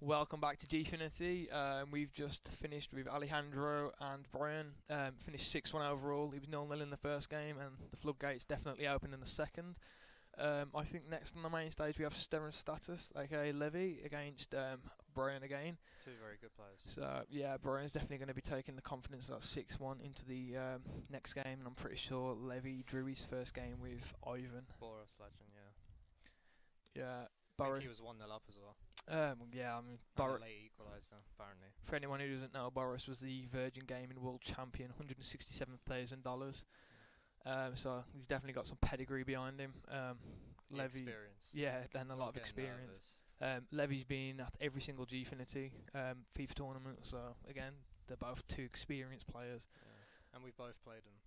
Welcome back to Gfinity. We've just finished with Alejandro and Brian. Finished 6-1 overall. He was 0-0 in the first game, and the floodgates definitely opened in the second. I think next on the main stage we have Sterren Status, aka Levy, against Brian again. Two very good players. So yeah, Brian's definitely going to be taking the confidence of that 6-1 into the next game, and I'm pretty sure Levy drew his first game with Ivan. Boris legend, yeah. Yeah, I think he was 1-0 up as well. Yeah, I mean, And a late equaliser, apparently. For anyone who doesn't know, Boris was the Virgin Gaming World Champion, $167,000. So he's definitely got some pedigree behind him. Levy, experience. Yeah, and a lot of experience. Levy's been at every single Gfinity FIFA tournament, so again, they're both two experienced players. Yeah. And we've both played them.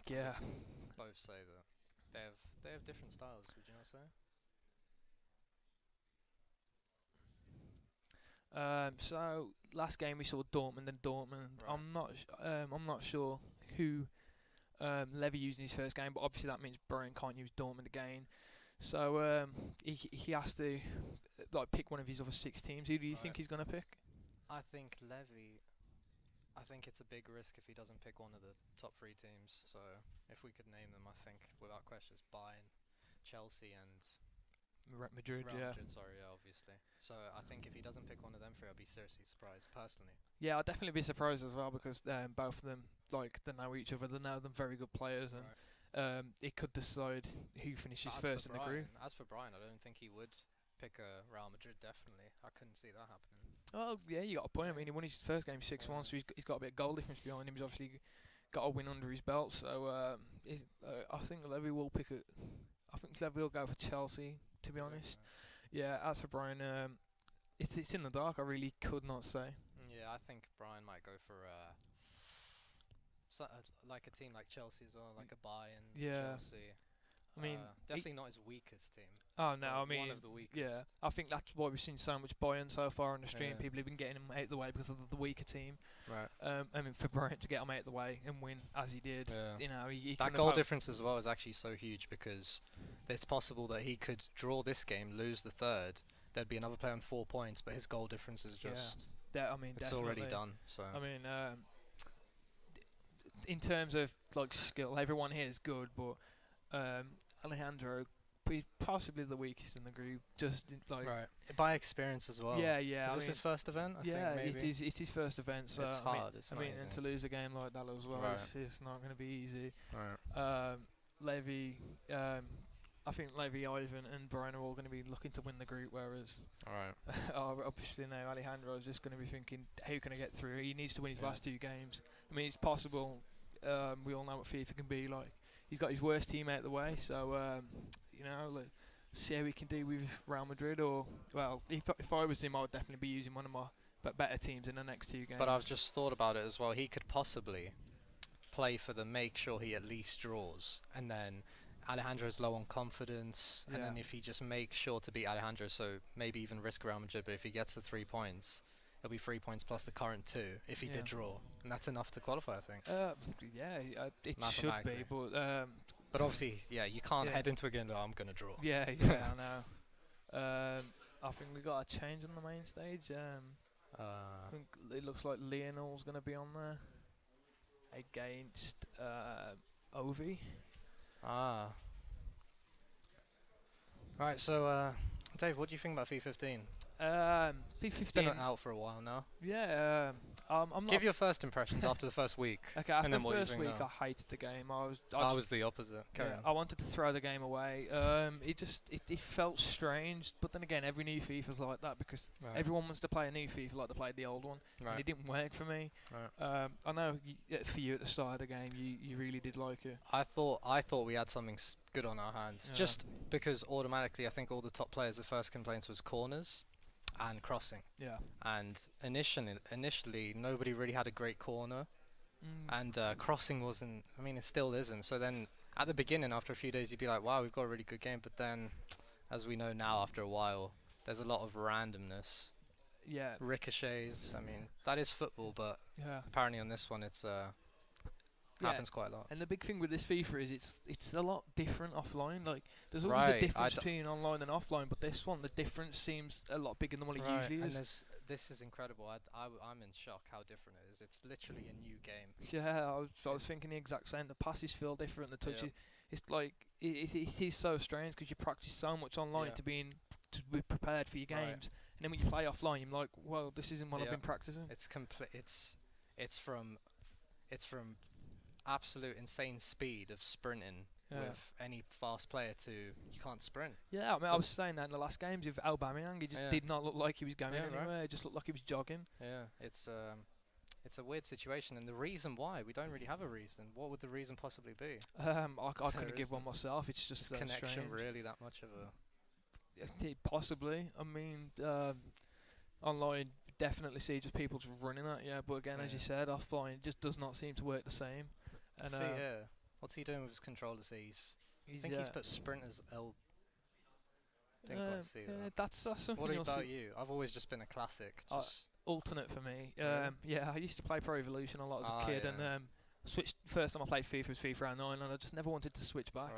Yeah. Both say that they have different styles. Would you not say? So last game we saw Dortmund and Dortmund. Right. I'm not sure who Levy used in his first game, but obviously that means Brian can't use Dortmund again. So he has to pick one of his other 6 teams. Who do you think he's gonna pick? I think Levy. I think it's a big risk if he doesn't pick one of the top 3 teams. So if we could name them, I think without question, it's Bayern, Chelsea, and Real Madrid, sorry, obviously. So I think if he doesn't pick one of them 3, I'll be seriously surprised, personally. Yeah, I'll definitely be surprised as well, because both of them, they know each other, they know them very good players, and it could decide who finishes first in the group. As for Brian, I don't think he would pick Real Madrid, definitely. I couldn't see that happening. Oh, yeah, you got a point. I mean, he won his first game 6-1, so he's got a bit of goal difference behind him. He's obviously got a win under his belt, so I think Levy will pick it. I think Levy will go for Chelsea, to be honest. Yeah, as for Brian, it's in the dark. I really could not say. Yeah, I think Brian might go for like a team like Chelsea as well, like a Bayern, Chelsea. I mean, definitely not his weakest team. Oh no, I mean, one of the weakest. Yeah, I think that's why we've seen so much Bayern so far on the stream. Yeah. People have been getting him out of the way because of the weaker team. Right. I mean, for Brian to get him out of the way and win as he did, you know, that goal difference as well is actually so huge, because it's possible that he could draw this game, lose the third. There'd be another player on 4 points, but his goal difference is just. Yeah. I mean, it's already done. So. I mean, in terms of skill, everyone here is good, but. Alejandro, he's possibly the weakest in the group. Right, by experience as well. Yeah. Is this his first event? I think maybe. It's his first event. So it's hard. And to lose a game like that as well, it's not going to be easy. Right. Levy, I think Levy, Ivan, and Brian are all going to be looking to win the group, whereas obviously now Alejandro is just going to be thinking, how can I get through? He needs to win his last 2 games. I mean, it's possible. We all know what FIFA can be like. He's got his worst team out of the way, so you know, let's see how he can do with Real Madrid. Or well, if I was him, I would definitely be using one of my better teams in the next 2 games. But I've just thought about it as well. He could possibly play for them, make sure he at least draws, and then Alejandro's low on confidence, and then if he just makes sure to beat Alejandro, so maybe even risk Real Madrid. But if he gets the 3 points. It'll be 3 points plus the current 2 if he did draw, and that's enough to qualify, I think. It should be, but obviously, you can't head into a game. I'm gonna draw. Yeah, I know. I think we got a change on the main stage. I think it looks like Lionel's gonna be on there against Ovi. Right. So, Dave, what do you think about FIFA 15? FIFA 15. It's been out for a while now. Yeah. Give your first impressions after the first week. Okay, after the first week, I hated the game. I was the opposite. I wanted to throw the game away. It felt strange, but then again, every new FIFA's like that, because everyone wants to play a new FIFA like they played the old one, and it didn't work for me. I know for you at the start of the game, you really did like it. I thought we had something good on our hands, just because automatically I think all the top players' first complaints was corners and crossing. Yeah. And initially nobody really had a great corner. And crossing wasn't, I mean, it still isn't. So then at the beginning, after a few days, you'd be like, wow, we've got a really good game. But then, as we know now, after a while, there's a lot of randomness. Yeah. Ricochets. I mean, that is football, but apparently on this one, it's happens quite a lot. And the big thing with this FIFA is it's a lot different offline. Like, there's always a difference between online and offline, but this one, the difference seems a lot bigger than what it usually is. And this is incredible. I'm in shock how different it is. It's literally a new game. Yeah, I was thinking the exact same. The passes feel different. The touches, it's like it is so strange because you practice so much online to be prepared for your games, and then when you play offline, you're like, well, this isn't what I've been practicing. It's complete. It's from absolute insane speed of sprinting with any fast player to you can't sprint. Yeah, I mean, I was saying that in the last games with Aubameyang, he just did not look like he was going anywhere. It just looked like he was jogging. Yeah, it's a weird situation, and the reason why we don't really have a reason. What would the reason possibly be? I couldn't give one myself. It's just connection strange. Really that much of a possibly. I mean, online definitely see just people just running at you, but again, as you said, offline it just does not seem to work the same. And what's he doing with his controller? I think he's put sprint as L. Didn't quite see that. That's something. What about you? I've always just been a classic. Alternate for me. I used to play Pro Evolution a lot as a kid, and switched. First time I played FIFA was FIFA 09, and I just never wanted to switch back.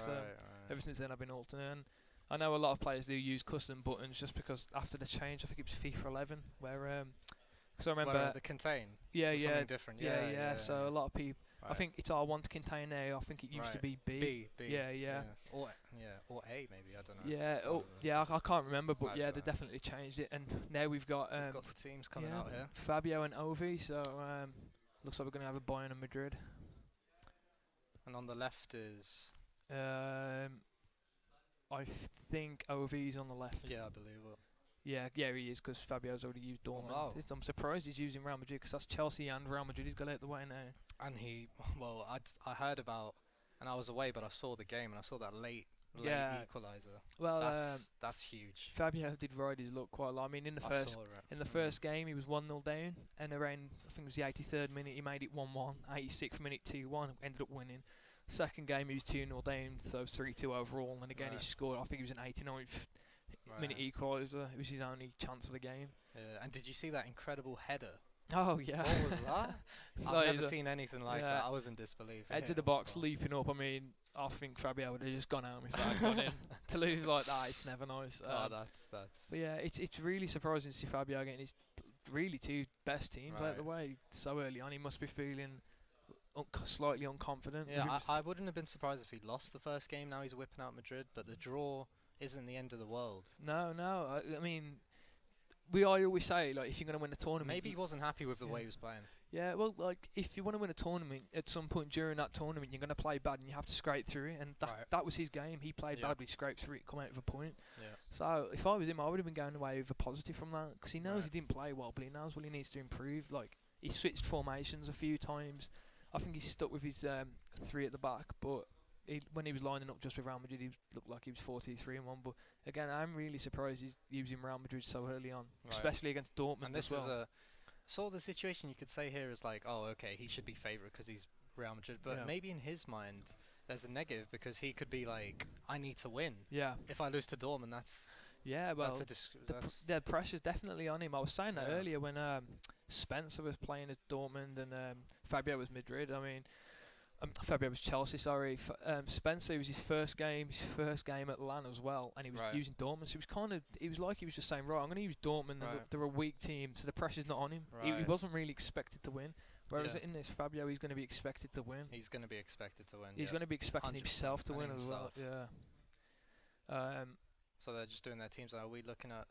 Ever since then, I've been alternate. And I know a lot of players do use custom buttons just because after the change, I think it was FIFA 11, where because I remember the contain. Something different. So a lot of people. I think it's R1 to contain now. I think it used to be B. Yeah. Or A maybe. I don't know. I can't remember, but they definitely changed it, and now we've got the teams coming out here. Fabio and Ovi. So looks like we're going to have a Bayern and Madrid. And on the left is. I think Ovi's on the left. Yeah, I believe it. Yeah, he is, because Fabio's already used Dortmund. Oh. I'm surprised he's using Real Madrid, because that's Chelsea and Real Madrid. He's got it out the way now. And I heard about, and I was away, but I saw the game, and I saw that late equaliser. Well, that's huge. Fabio did ride his luck quite a lot. I mean, in the first game, he was 1-0 down, and around, I think it was the 83rd minute, he made it 1-1. 86th minute, 2-1, ended up winning. Second game, he was 2-0 down, so 3-2 overall, and again, he scored, I think it was an 89th minute equaliser. It was his only chance of the game. Yeah, and did you see that incredible header? Oh, yeah. What was that? I've never seen anything like that. I was in disbelief. Edge of the box, leaping up. I mean, I think Fabio would have just gone out if I had gone in. To lose like that, it's never nice. That's. But yeah, it's really surprising to see Fabio getting his really two best teams out of the way so early on. He must be feeling slightly unconfident. Yeah, I wouldn't have been surprised if he lost the first game. Now he's whipping out Madrid, but the draw isn't the end of the world. No. I mean, I always say, like, if you're going to win a tournament... Maybe he wasn't happy with the way he was playing. Yeah, well, like, if you want to win a tournament, at some point during that tournament, you're going to play bad and you have to scrape through it, and that was his game. He played badly, scraped through it, come out with a point. Yeah. So, if I was him, I would have been going away with a positive from that, because he knows he didn't play well, but he knows what he needs to improve. Like, he switched formations a few times. I think he's stuck with his 3 at the back, but... when he was lining up just with Real Madrid, he looked like he was 4-2-3-1. But again, I'm really surprised he's using Real Madrid so early on, especially against Dortmund. And this is sort of the situation you could say here is like, oh, okay, he should be favourite because he's Real Madrid. But maybe in his mind, there's a negative because he could be like, I need to win. Yeah. If I lose to Dortmund, that's. Yeah, well, the pressure's definitely on him. I was saying that earlier when Spencer was playing at Dortmund and Fabio was Madrid. I mean. Fabio was Chelsea, sorry. Spencer, it was his first game at LAN as well, and he was using Dortmund. So it was like he was just saying, right, I'm going to use Dortmund, and they're a weak team, so the pressure's not on him. He wasn't really expected to win. Whereas in this Fabio, he's going to be expected to win. He's going to be expected to win. He's going to be expecting himself to win as well. Yeah. So they're just doing their teams. Are we looking at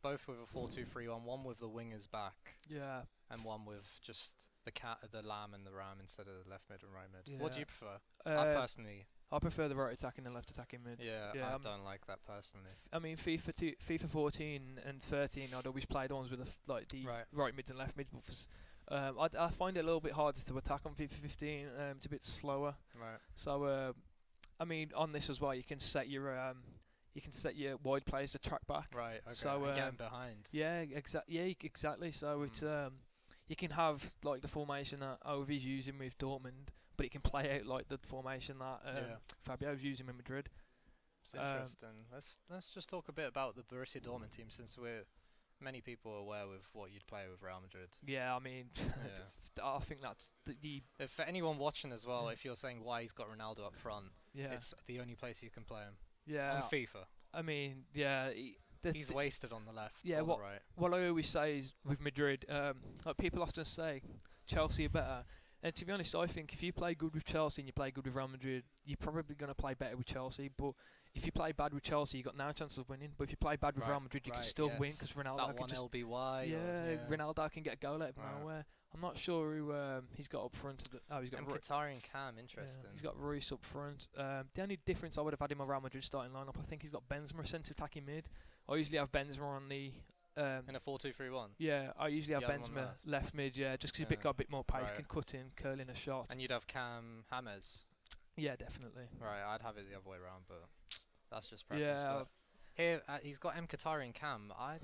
both with a 4-2-3-1, one with the wingers back? Yeah. And one with just the lamb and the ram instead of the left mid and right mid. Yeah. What do you prefer? I prefer the right attacking and left attacking mid. Yeah, I don't like that personally. I mean, FIFA 14 and 13, I'd always play the ones with the right mids and left mids. But I find it a little bit harder to attack on FIFA 15. It's a bit slower. Right. So, I mean, on this as well, you can set your wide players to track back. Right. Okay. So getting behind. Yeah. Exactly. So it's you can have like the formation that Ovi's using with Dortmund, but it can play out like the formation that Fabio's using with Madrid. It's interesting. Let's just talk a bit about the Borussia Dortmund team, since many people are aware with what you'd play with Real Madrid. Yeah, I mean, I think that's if for anyone watching as well, if you're saying why he's got Ronaldo up front, it's the only place you can play him. Yeah. On FIFA. I mean, yeah. he's wasted on the left. Yeah, what I always say is with Madrid, like people often say, Chelsea are better. And to be honest, I think if you play good with Chelsea and you play good with Real Madrid, you're probably going to play better with Chelsea. But if you play bad with Chelsea, you've got no chance of winning. But if you play bad with Real Madrid, you can still win because Ronaldo that can just LBY. Ronaldo can get a goal out of nowhere. I'm not sure who he's got up front. He's got Mkhitaryan Cam. Interesting. Yeah, he's got Royce up front. The only difference I would have had in my Real Madrid starting lineup, I think he's got Benzema centre attacking mid. I usually have Benzema on the. In a 4-2-3-1? Yeah, I usually have Benzema left mid, just because he's got a bit more pace, can cut in, curl in a shot. And you'd have Cam James? Yeah, definitely. Right, I'd have it the other way around, but that's just preference. Yeah. Here, he's got Mkhitaryan Cam. I'd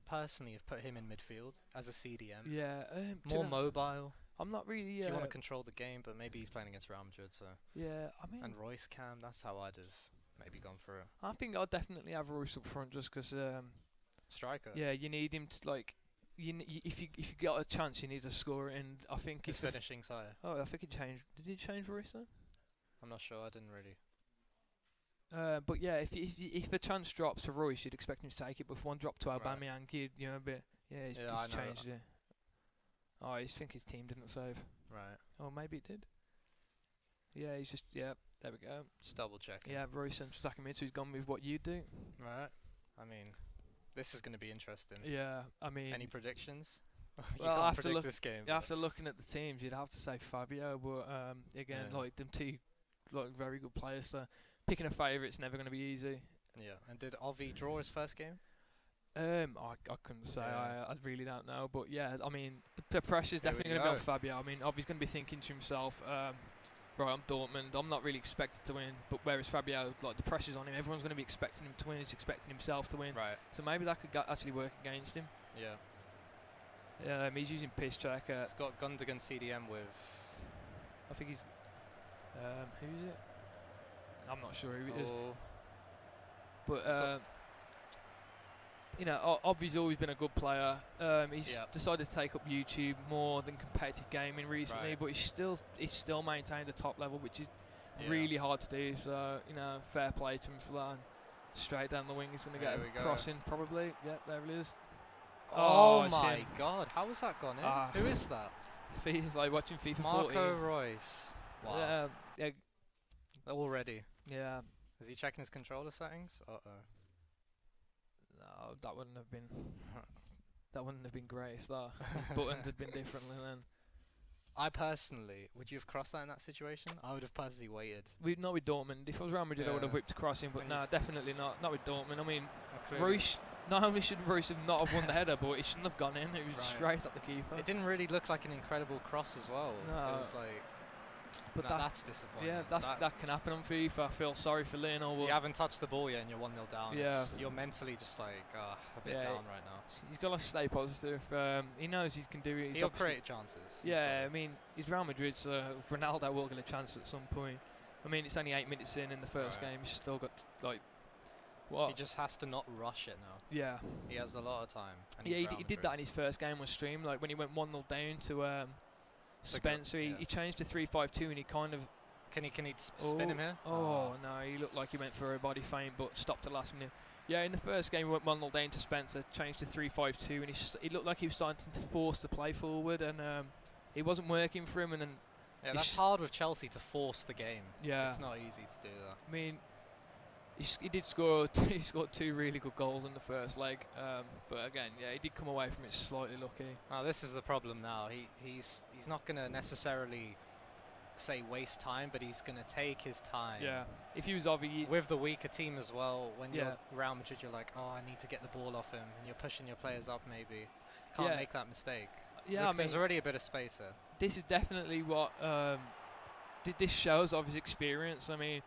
personally have put him in midfield as a CDM. Yeah. More mobile. I'm not really... if you want to control the game, but maybe he's playing against Real Madrid, so... Yeah, I mean... And Royce Cam, that's how I'd have maybe gone for it. I think I'd definitely have Royce up front just because... striker. Yeah, you need him to if you got a chance, you need to score it. And I think his finishing side. Oh, I think he changed. Did he change Royce then? I'm not sure. I didn't really. But yeah, if a chance drops for Royce, you'd expect him to take it. But if one dropped to Aubameyang, he's just changed it. Oh, I think his team didn't save. Right. Oh, maybe it did. Yeah, he's just there we go. Just double checking. Yeah, Royce central attacking mid, so he's gone with what you do. Right. I mean, this is going to be interesting. Yeah, I mean... Any predictions? You can't predict this game. After looking at the teams, you'd have to say Fabio, but again, them two very good players, so picking a favourite's never going to be easy. Yeah, and did Ovi draw his first game? I couldn't say. I really don't know, but yeah, I mean, the pressure's definitely going to be on Fabio. I mean, Ovi's going to be thinking to himself, right, I'm Dortmund. I'm not really expected to win, but whereas Fabio, the pressure's on him. Everyone's going to be expecting him to win. He's expecting himself to win. Right. So maybe that could actually work against him. Yeah. He's using piss tracker. He's got Gundogan CDM with. I think he's. Who is it? I'm not sure who it is. But Obvi's always been a good player. He's decided to take up YouTube more than competitive gaming recently, but he's still maintained the top level, which is really hard to do. So fair play to him for that. And straight down the wing, he's going to get a crossing probably. Yep, there it is. Oh my God! How has that gone in? Who is that? It's like watching FIFA 14. Marco Royce. Wow. Yeah. Already. Yeah. Is he checking his controller settings? No, that wouldn't have been. That wouldn't have been great if his buttons had been differently then. I personally, would you have crossed that in that situation? I would have personally waited. Not with Dortmund. If I was Real Madrid, I would have whipped a crossing, but no, definitely not. Not with Dortmund. I mean, Royce. Not only should Royce have not have won the header, but it shouldn't have gone in. It was straight at the keeper. It didn't really look like an incredible cross as well. No. It was like... But that's disappointing. Yeah, that can happen on FIFA. I feel sorry for Lionel. You haven't touched the ball yet and you're 1-0 down. Yeah. You're mentally just like a bit down right now. He's got to stay positive. He knows he can do it. He'll create chances. Yeah, I mean, he's Real Madrid, so Ronaldo will get a chance at some point. I mean, it's only 8 minutes in the first game. He's still got, He just has to not rush it now. Yeah. He has a lot of time. Yeah, he did that in his first game on stream. Like when he went 1-0 down to Spencer, he changed to 3-5-2 and he kind of... Can he spin him here? Oh, no, he looked like he went for a body feint but stopped at last minute. Yeah, in the first game he went 1-0 down to Spencer, changed to 3-5-2 and he looked like he was starting to force the play forward and it wasn't working for him. And then that's hard with Chelsea to force the game. Yeah. It's not easy to do that. I mean... He did score. He scored 2 really good goals in the first leg, but again, he did come away from it slightly lucky. Oh, this is the problem now. He's not going to necessarily say waste time, but he's going to take his time. Yeah. If he was Ovi with the weaker team as well, when you're Real Madrid, you're like, oh, I need to get the ball off him, and you're pushing your players up. Maybe can't make that mistake. Yeah, look, there's already a bit of space here. This is definitely what this shows of his experience. I mean.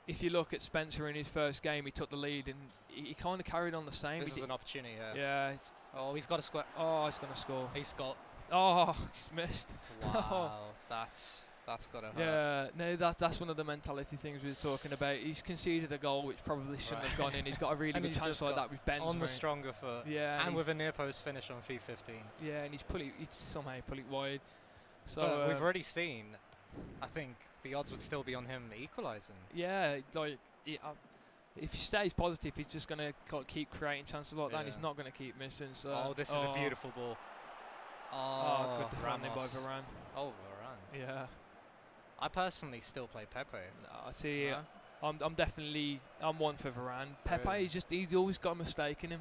If you look at Spencer in his first game, he took the lead and he kind of carried on the same. This is an opportunity, yeah. Oh, he's got a square. Oh, he's going to score. He's got. Oh, he's missed. Wow, that's got to hurt. Yeah, no, that's one of the mentality things we were talking about. He's conceded a goal which probably shouldn't have gone in. He's got a really good chance like that with Benzema. On the stronger foot. Yeah. And with a near post finish on FIFA 15. Yeah, and he's somehow put it wide. So but we've already seen, I think, the odds would still be on him equalising. Yeah, if he stays positive, he's just going to keep creating chances like that, and he's not going to keep missing. So this is a beautiful ball. Good defending by Varane. Oh, Varane. Yeah. I personally still play Pepe. I see. Yeah. I'm one for Varane. Pepe, really? he's always got a mistake in him.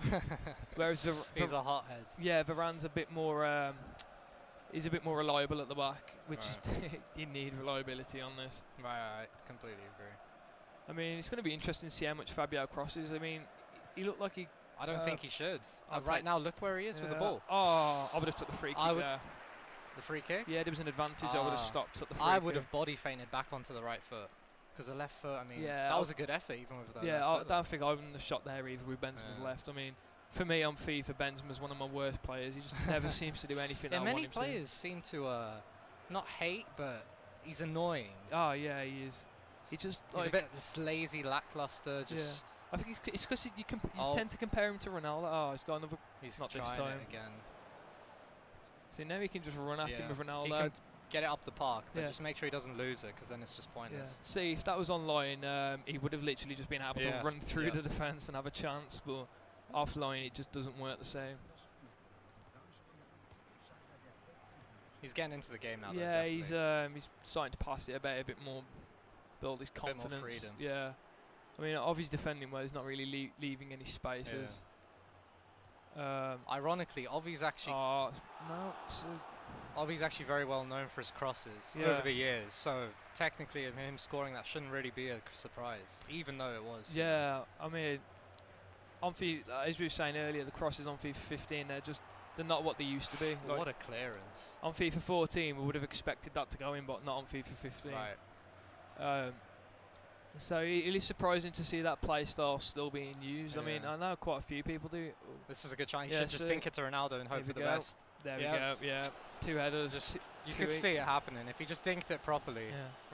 Whereas he's a hothead. Yeah, Varane's a bit more. He's a bit more reliable at the back, which is you need reliability on this. Right, completely agree. I mean, it's going to be interesting to see how much Fabio crosses. I mean, he looked like he. I don't think he should. Right now, look where he is with the ball. Oh, I would have took the free kick there. The free kick? Yeah, there was an advantage. I would have stopped at the free kick. I would have body feinted back onto the right foot. Because the left foot, I mean, that was a good effort even with that. Yeah, I don't think I wouldn't have shot there either with Benzema's left. I mean, for me on FIFA, Benzema's one of my worst players. He just never seems to do anything I want him to. Many players seem to not hate, but he's annoying. Oh yeah, he is. He just he's a bit lazy, lackluster. Just I think it's because you tend to compare him to Ronaldo. Oh, he's got another. He's not trying this time it again. See, now he can just run at him with Ronaldo. He can get it up the park, but just make sure he doesn't lose it, because then it's just pointless. See, if that was online, he would have literally just been able to run through the defence and have a chance, but offline it just doesn't work the same. He's getting into the game now. Yeah, he's starting to pass it a bit more, build his confidence. A bit more freedom. Yeah, I mean, obviously defending well, he's not really leaving any spaces. Ironically, Ovi's actually Ovi's actually very well known for his crosses over the years, so technically him scoring that shouldn't really be a surprise, even though it was. Yeah, I mean, on FIFA, as we were saying earlier, the crosses on FIFA 15, they're not what they used to be. Like what a clearance. On FIFA 14, we would have expected that to go in, but not on FIFA 15. Right. So it is surprising to see that play style still being used. I mean, I know quite a few people do. This is a good chance. You should just dink it to Ronaldo and hope for the best. There we go. Yeah, 2 headers. You could see it happening if he just dinked it properly.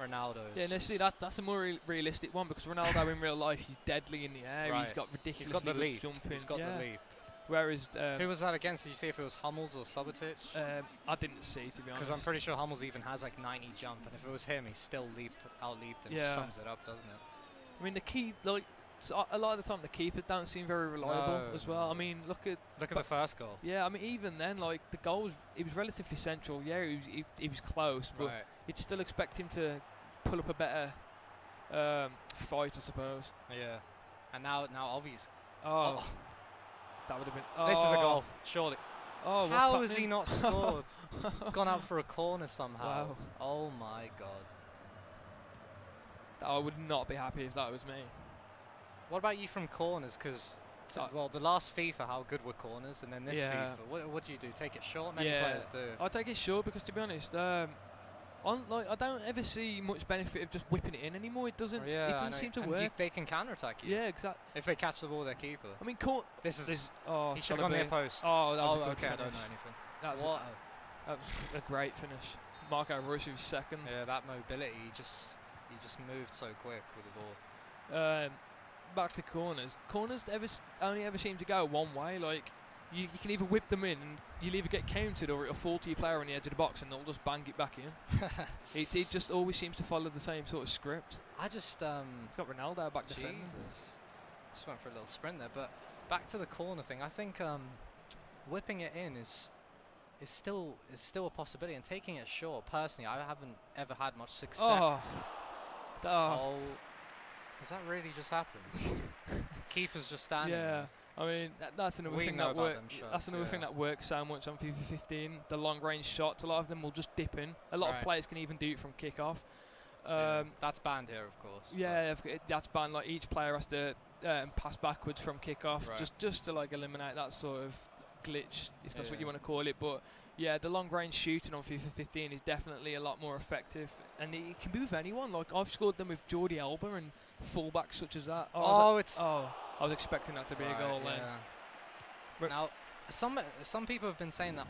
Ronaldo. Yeah, no, see, that's a more realistic one, because Ronaldo in real life, he's deadly in the air. He's got ridiculously good jumping. He's got the leap. Whereas who was that against? Did you see if it was Hummels or Subotic? I didn't see, to be honest. Because I'm pretty sure Hummels even has like 90 jump, and if it was him, he still out-leaped him. Yeah. Sums it up, doesn't it? I mean, a lot of the time the keepers don't seem very reliable as well. I mean, look at the first goal. Yeah, I mean, even then, like the goal, it was relatively central. Yeah, he was close, but you'd still expect him to pull up a better fight, I suppose. Yeah, and now Ovi's. That would have been. This is a goal, surely. Oh, how has he not scored? It's gone out for a corner somehow. Wow. Oh my god. I would not be happy if that was me. What about you from corners? Because well, the last FIFA, how good were corners, and then this FIFA, what do you do? Take it short? Many players do. I take it short because, to be honest, I don't ever see much benefit of just whipping it in anymore. It doesn't. It doesn't seem to work. They can counter-attack you. Yeah, exactly. If they catch the ball, their keeper. I mean, this is. He should have gone near post. Oh, that was a good okay. finish. I don't know anything. That was a great finish. Marco Reus was second. Yeah, that mobility. He just moved so quick with the ball. Back to corners. Corners only ever seem to go one way. Like you can either whip them in, and you'll either get counted, or it'll fall to your player on the edge of the box, and they'll just bang it back in. it just always seems to follow the same sort of script. It's got Ronaldo back defending. Just went for a little sprint there, but back to the corner thing. I think whipping it in is still a possibility, and taking it short. Personally, I haven't ever had much success. Has that really just happened? Keeper's just standing. Yeah, I mean that's another thing that works. That's another thing that works so much on FIFA 15. The long-range shots, a lot of them will just dip in. A lot of players can even do it from kick-off. That's banned here, of course. Yeah, that's banned. Like each player has to pass backwards from kick-off, just to like eliminate that sort of glitch, if that's what you want to call it. But yeah, the long-range shooting on FIFA 15 is definitely a lot more effective, and it can be with anyone. Like I've scored them with Jordi Alba and fullbacks such as that. I was expecting that to be a goal then. But now, some people have been saying that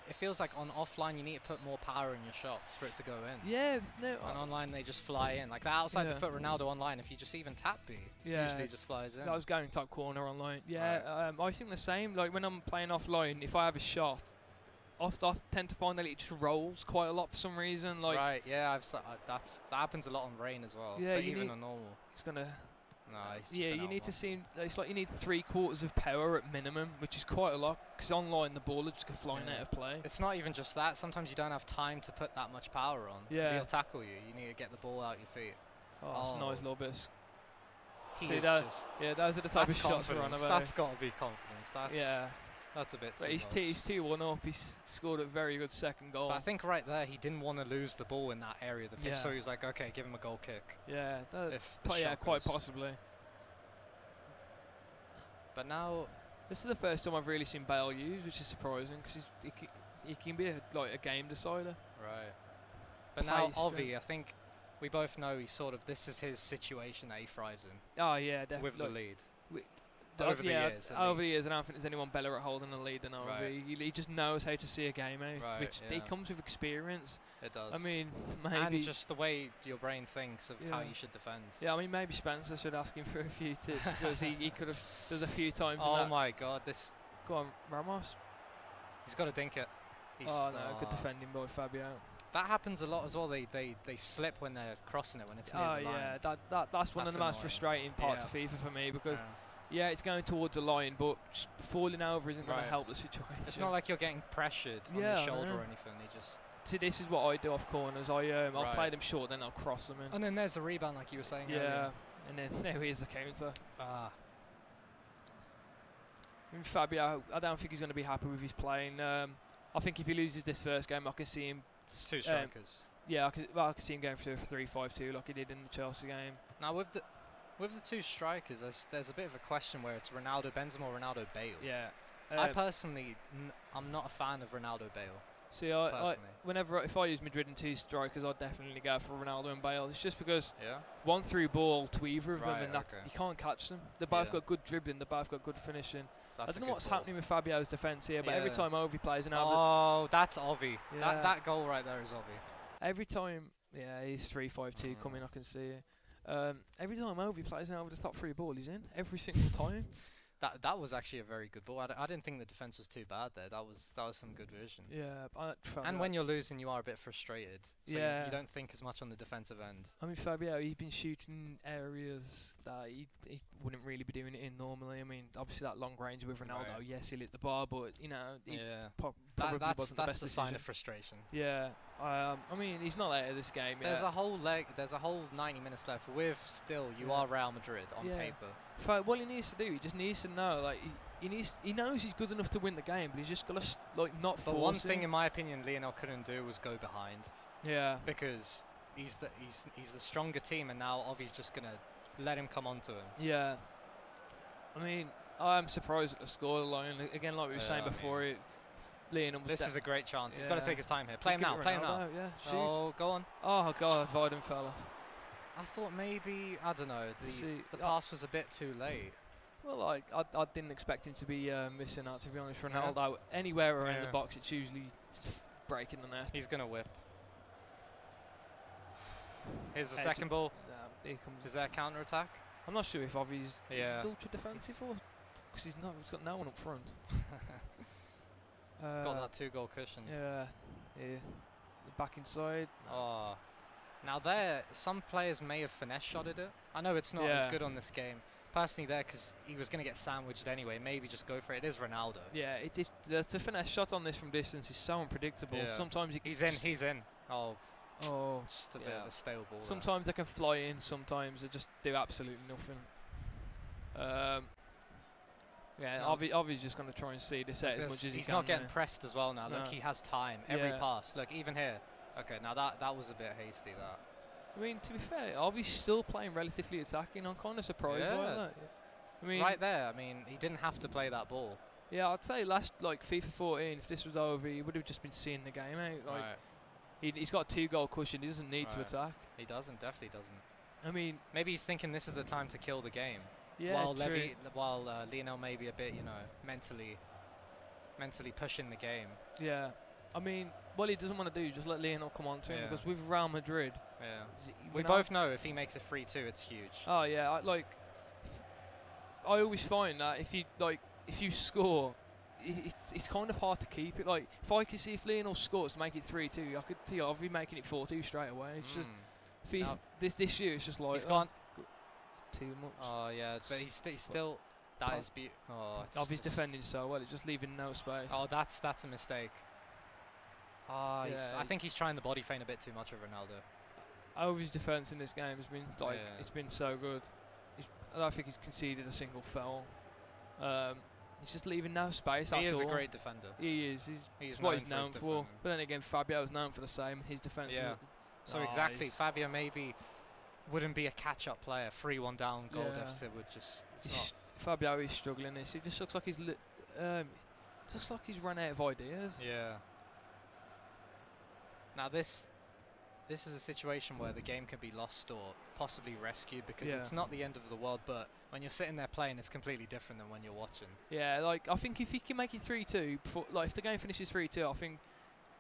it feels like on offline you need to put more power in your shots for it to go in. Yeah, on online they just fly in. Like the outside the foot Ronaldo online, if you just even tap B, usually just flies in. That was going top corner online. Yeah, I think the same. Like when I'm playing offline, if I have a shot, I tend to find that it just rolls quite a lot for some reason. Like that happens a lot on rain as well. Yeah, but even on normal. It's gonna. No, you need to see. It's like you need 3/4 of power at minimum, which is quite a lot. Because online the ball will just go flying out of play. It's not even just that. Sometimes you don't have time to put that much power on. Yeah. He'll tackle you. You need to get the ball out your feet. Oh, it's a nice little bit. See that? Yeah, those are the type of shots we're on about. That's got to be confidence. That's a bit too much. He's 2-1 up. He's scored a very good second goal. But I think right there he didn't want to lose the ball in that area of the pitch, so he was like, okay, give him a goal kick. Yeah, quite possibly. But now, this is the first time I've really seen Bale used, which is surprising because he can be like a game decider. Right. But now Ovi, I think we both know this is his situation that he thrives in. Oh yeah, definitely. With the lead. Over the years, I don't think there's anyone better at holding a lead than Ovi. Right. He just knows how to see a game out, which it comes with experience. It does. I mean, maybe and just the way your brain thinks of how you should defend. Yeah, I mean, maybe Spencer should ask him for a few tips because he could have. There's a few times. Oh my God! Go on, Ramos. He's got to dink it. Good defending by Fabio. That happens a lot as well. They slip when they're crossing it when it's near the line. Yeah, that's one of the most frustrating parts of FIFA for me because. Yeah, it's going towards the line, but falling over isn't going to help the situation. It's not like you're getting pressured on your shoulder or anything. See, this is what I do off corners. I'll play them short, then I'll cross them in. And then there's a rebound, like you were saying. Yeah, and then there is the counter. Fabio, I don't think he's going to be happy with his playing. I think if he loses this first game, I can see him. 2 strikers. Yeah, I can see him going for a 3-5-2 like he did in the Chelsea game. Now with the 2 strikers, there's a bit of a question where it's Ronaldo Benzema or Ronaldo Bale. Yeah. I personally, I'm not a fan of Ronaldo Bale. See, if I use Madrid and 2 strikers, I'd definitely go for Ronaldo and Bale. It's just because one through ball to either of them, and you can't catch them. They both got good dribbling, they both got good finishing. I don't know what's happening with Fabio's defence here, but every time Ovi plays an that's Ovi. That goal right there is Ovi. Every time, he's 3-5-2 coming, I can see it. Every time Ovi plays an over the top 3 ball, he's in every single time. That was actually a very good ball. I didn't think the defence was too bad there. That was some good vision. Yeah, and when you're losing, you are a bit frustrated. So you don't think as much on the defensive end. I mean, Fabio, he's been shooting areas that he wouldn't really be doing it in normally. I mean, obviously that long range with Ronaldo, yes, he lit the bar, but that's a sign of frustration. Yeah, I mean, he's not out of this game yet. There's a whole 90 minutes left. You are Real Madrid on paper. What he needs to do, he just needs to know, like he knows he's good enough to win the game, but he's just got to not force it. The one thing, in my opinion, Lionel couldn't do was go behind. Yeah. Because he's the stronger team, and now Ovi's just gonna let him come onto him. Yeah. I mean, I'm surprised at the scoreline. Again, like we were saying before, Lionel. This is a great chance. He's got to take his time here. Play him now. Play him now. Yeah. Shoot. Oh, go on. Oh God, Weidenfeller. I thought maybe, I don't know, the pass was a bit too late. Well, I didn't expect him to be missing out, to be honest. Ronaldo, anywhere around the box, it's usually breaking the net. He's going to whip. Here's the second ball. Is there a counter-attack? I'm not sure if Ovi's ultra defensive or because he's got no one up front. Got that 2-goal cushion. Yeah. Back inside. Oh. Now some players may have finesse shotted it. I know it's not as good on this game. Personally because he was going to get sandwiched anyway. Maybe just go for it. It is Ronaldo. Yeah, the finesse shot on this from distance is so unpredictable. Yeah. Sometimes he's in. Oh, just a bit of a stale ball. Sometimes they can fly in. Sometimes they just do absolutely nothing. Ovi's just going to try and see this out as much as he can. He's not getting pressed as well now. Look, he has time. Every pass. Look, even here. Okay, now that was a bit hasty, that. I mean, to be fair, Ovi's still playing relatively attacking. I'm kind of surprised by that. I mean, right there, I mean, he didn't have to play that ball. Yeah, I'd say FIFA 14, if this was over, he would have just been seeing the game out. He's got a 2-goal cushion. He doesn't need to attack. He definitely doesn't. I mean, maybe he's thinking this is the time to kill the game. Yeah, while Lionel may be a bit, mentally pushing the game. Yeah. I mean, what he doesn't want to do is just let Lionel come on to him because with Real Madrid, we both know if he makes it 3-2, it's huge. Oh yeah, I always find that if you score, it's kind of hard to keep it. Like if I could see if Lionel scores to make it 3-2, I could see Ovi making it 4-2 straight away. It's just this year, it's just like he's gone. too much. Oh yeah, but he's still. That is beautiful. Oh, he's defending so well, it's just leaving no space. Oh, that's a mistake. Oh, yeah, I think he's trying the body feint a bit too much of Ronaldo. Over his defence in this game has been like it's been so good. I don't think he's conceded a single foul. He's just leaving no space. He is a great defender. He is. He's what he's known for. But then again, Fabio's known for the same. His defence. Yeah. So exactly, Fabio maybe wouldn't be a catch-up player. 3-1 down, goal deficit would just. It's not. Fabio is struggling this. He just looks like he's run out of ideas. Yeah. Now this is a situation where the game can be lost or possibly rescued because it's not the end of the world, but when you're sitting there playing, it's completely different than when you're watching. Yeah, like I think if he can make it 3-2 before, like if the game finishes 3-2, I think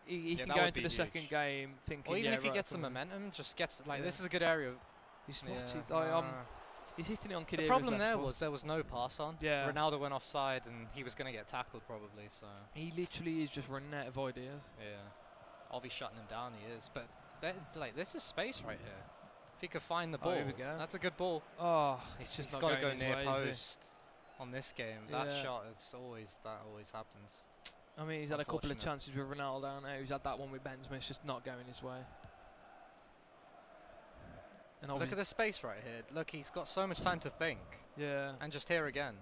he can go into the second game thinking. Or even if he gets some momentum, just gets like this is a good area. He's hitting it on Khedira's The problem there was no pass on. Yeah. Ronaldo went offside and he was going to get tackled probably. So he literally is just running out of ideas. Yeah. Obviously shutting him down, he is. But like this is space right here. If he could find the ball, here we go. That's a good ball. Oh, he's got to go near post on this game. That shot always happens. I mean, he's had a couple of chances with Ronaldo now. He's had that one with Benzema. It's just not going his way. And look at the space right here. Look, he's got so much time to think. Yeah. And just here again.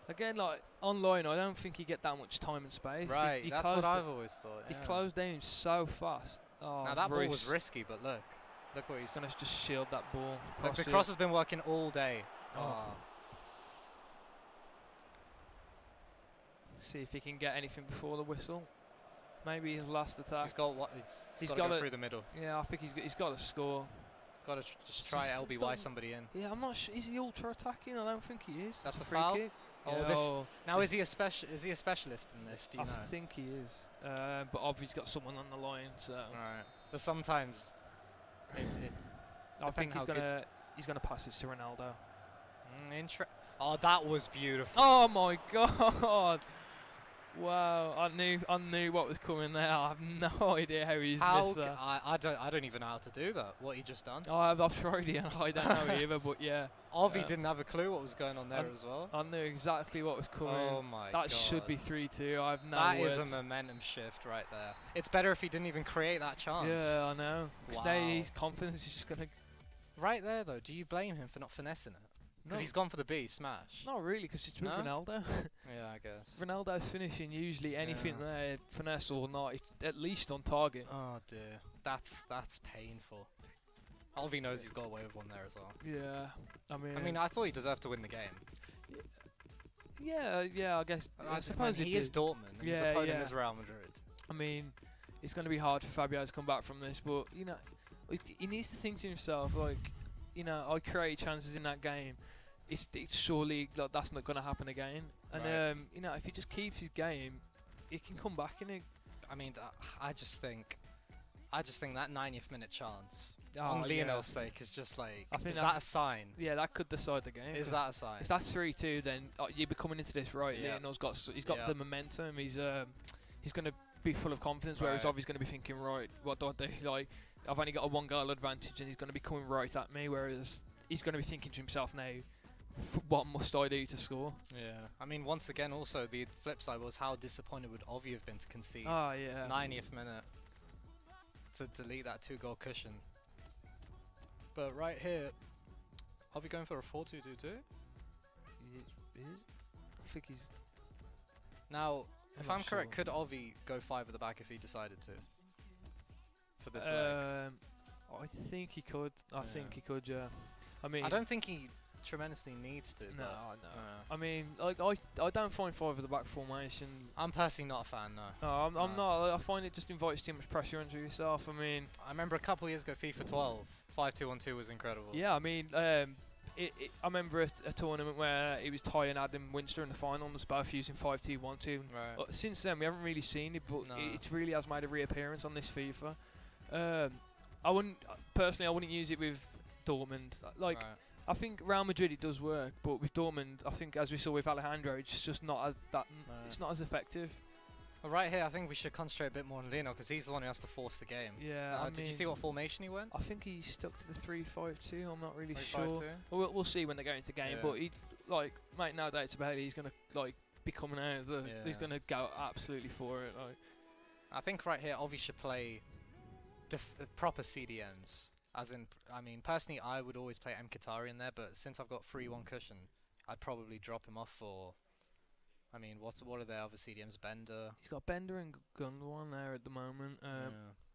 Again, like online, I don't think you get that much time and space. Right, that's what I've always thought. He closed down so fast. Oh, now that ball was risky, but look what he's gonna just shield that ball. Look, the cross has been working all day. See if he can get anything before the whistle. Maybe his last attack. He's got what? He's got to go through the middle. Yeah, I think he's got to score. Got to just try LBY somebody in. Yeah, I'm not sure. Is he ultra attacking? I don't think he is. That's a foul. Kick. Oh, now is he a specialist in this? Do you know? I think he is. But obviously he's got someone on the line. So. Right. But sometimes I think he's gonna pass it to Ronaldo. Oh, that was beautiful. Oh my God. Wow, I knew what was coming there. I have no idea how he's missed that. I don't even know how to do that. What he just done? Oh, I've tried it and I don't know either. But yeah, Ovi didn't have a clue what was going on there as well. I knew exactly what was coming. Oh my God! That should be 3-2. I have no words. That is a momentum shift right there. It's better if he didn't even create that chance. Yeah, I know. Because now his confidence is just gonna. Right there though, do you blame him for not finessing it? Because he's gone for the B smash. Not really, because it's with Ronaldo. Yeah, I guess. Ronaldo's finishing usually anything there, finesse or not, it's at least on target. Oh dear, that's painful. Alvi knows he's got away with one there as well. Yeah, I mean, I thought he deserved to win the game. Yeah, I guess. I suppose he is Dortmund. And his opponent is Real Madrid. I mean, it's going to be hard for Fabio to come back from this, but you know, he needs to think to himself like, you know, I create chances in that game. It's surely like, that's not going to happen again. And you know, if he just keeps his game, he can come back in it. I mean, I just think that 90th minute chance on Lionel's sake is just like. Is that a sign? Yeah, that could decide the game. Is that a sign? If that's 3-2, then you'll be coming into this right. Yeah. Lionel's got the momentum. He's going to be full of confidence. Whereas Ovi's going to be thinking, right, what do I do? Like, I've only got a 1-goal advantage, and he's going to be coming right at me. Whereas he's going to be thinking to himself now, what must I do to score? Yeah, I mean, once again, also the flip side was how disappointed would Ovi have been to concede. 90th minute to delete that 2-goal cushion. But right here, Ovi going for a 4-2-2-2. He is. I think he's. Now, if I'm correct, could Ovi go 5 at the back if he decided to? For this leg. I think he could. I think he could. Yeah. I mean, I don't think he tremendously needs to. No. I mean, like I don't find 5 at the back formation. I'm personally not a fan. No. No, I'm not. Like, I find it just invites too much pressure onto yourself. I mean, I remember a couple of years ago, FIFA 12, 5-2-1-2 was incredible. Yeah, I mean, I remember a tournament where it was Ty and Adam Winster in the final, and was both using 5-2-1-2. Right. Since then, we haven't really seen it, but it really has made a reappearance on this FIFA. I wouldn't use it with Dortmund. Like. I think Real Madrid it does work, but with Dortmund, I think as we saw with Alejandro, it's just not as that. It's not as effective. Well, right here, I think we should concentrate a bit more on Lino because he's the one who has to force the game. Yeah. Did you see what formation he went? I think he stuck to the 3-5-2. I'm not really sure. Well, we'll see when they go into game. Yeah. But he, like, mate, no doubts about it. He's gonna like be coming out of the. Yeah. He's gonna go absolutely for it. Like, I think right here, Ovi should play proper CDMs. As in, I mean, personally, I would always play Mkhitaryan there, but since I've got 3-1 cushion, I'd probably drop him off for. I mean, what are their other CDMs? Bender. He's got Bender and Gundogan there at the moment. Yeah.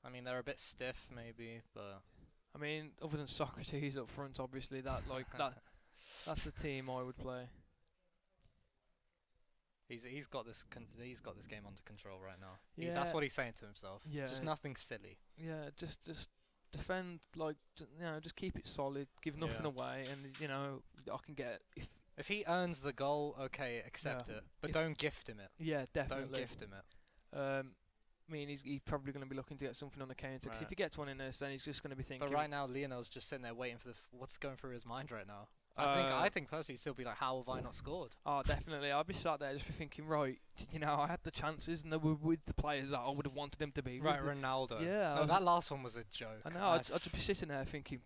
I mean, they're a bit stiff, maybe, but. I mean, other than Socrates up front, obviously that's the team I would play. He's got this game under control right now. Yeah. That's what he's saying to himself. Yeah. Just nothing silly. Yeah, just defend, like, just keep it solid, give nothing away, and I can get if he earns the goal, okay, accept it, but don't gift him it. Yeah, definitely. Don't gift him it. I mean, he's probably going to be looking to get something on the counter, because if he gets one in there, then he's just going to be thinking. But right now, Lionel's just sitting there waiting for what's going through his mind right now. I think personally, he'd still be like, how have I not scored? Oh, definitely. I'd be sat there just be thinking, right, I had the chances, and they were with the players that I would have wanted them to be. Right, Ronaldo. Yeah. No, that last one was a joke. I know. I'd just be sitting there thinking,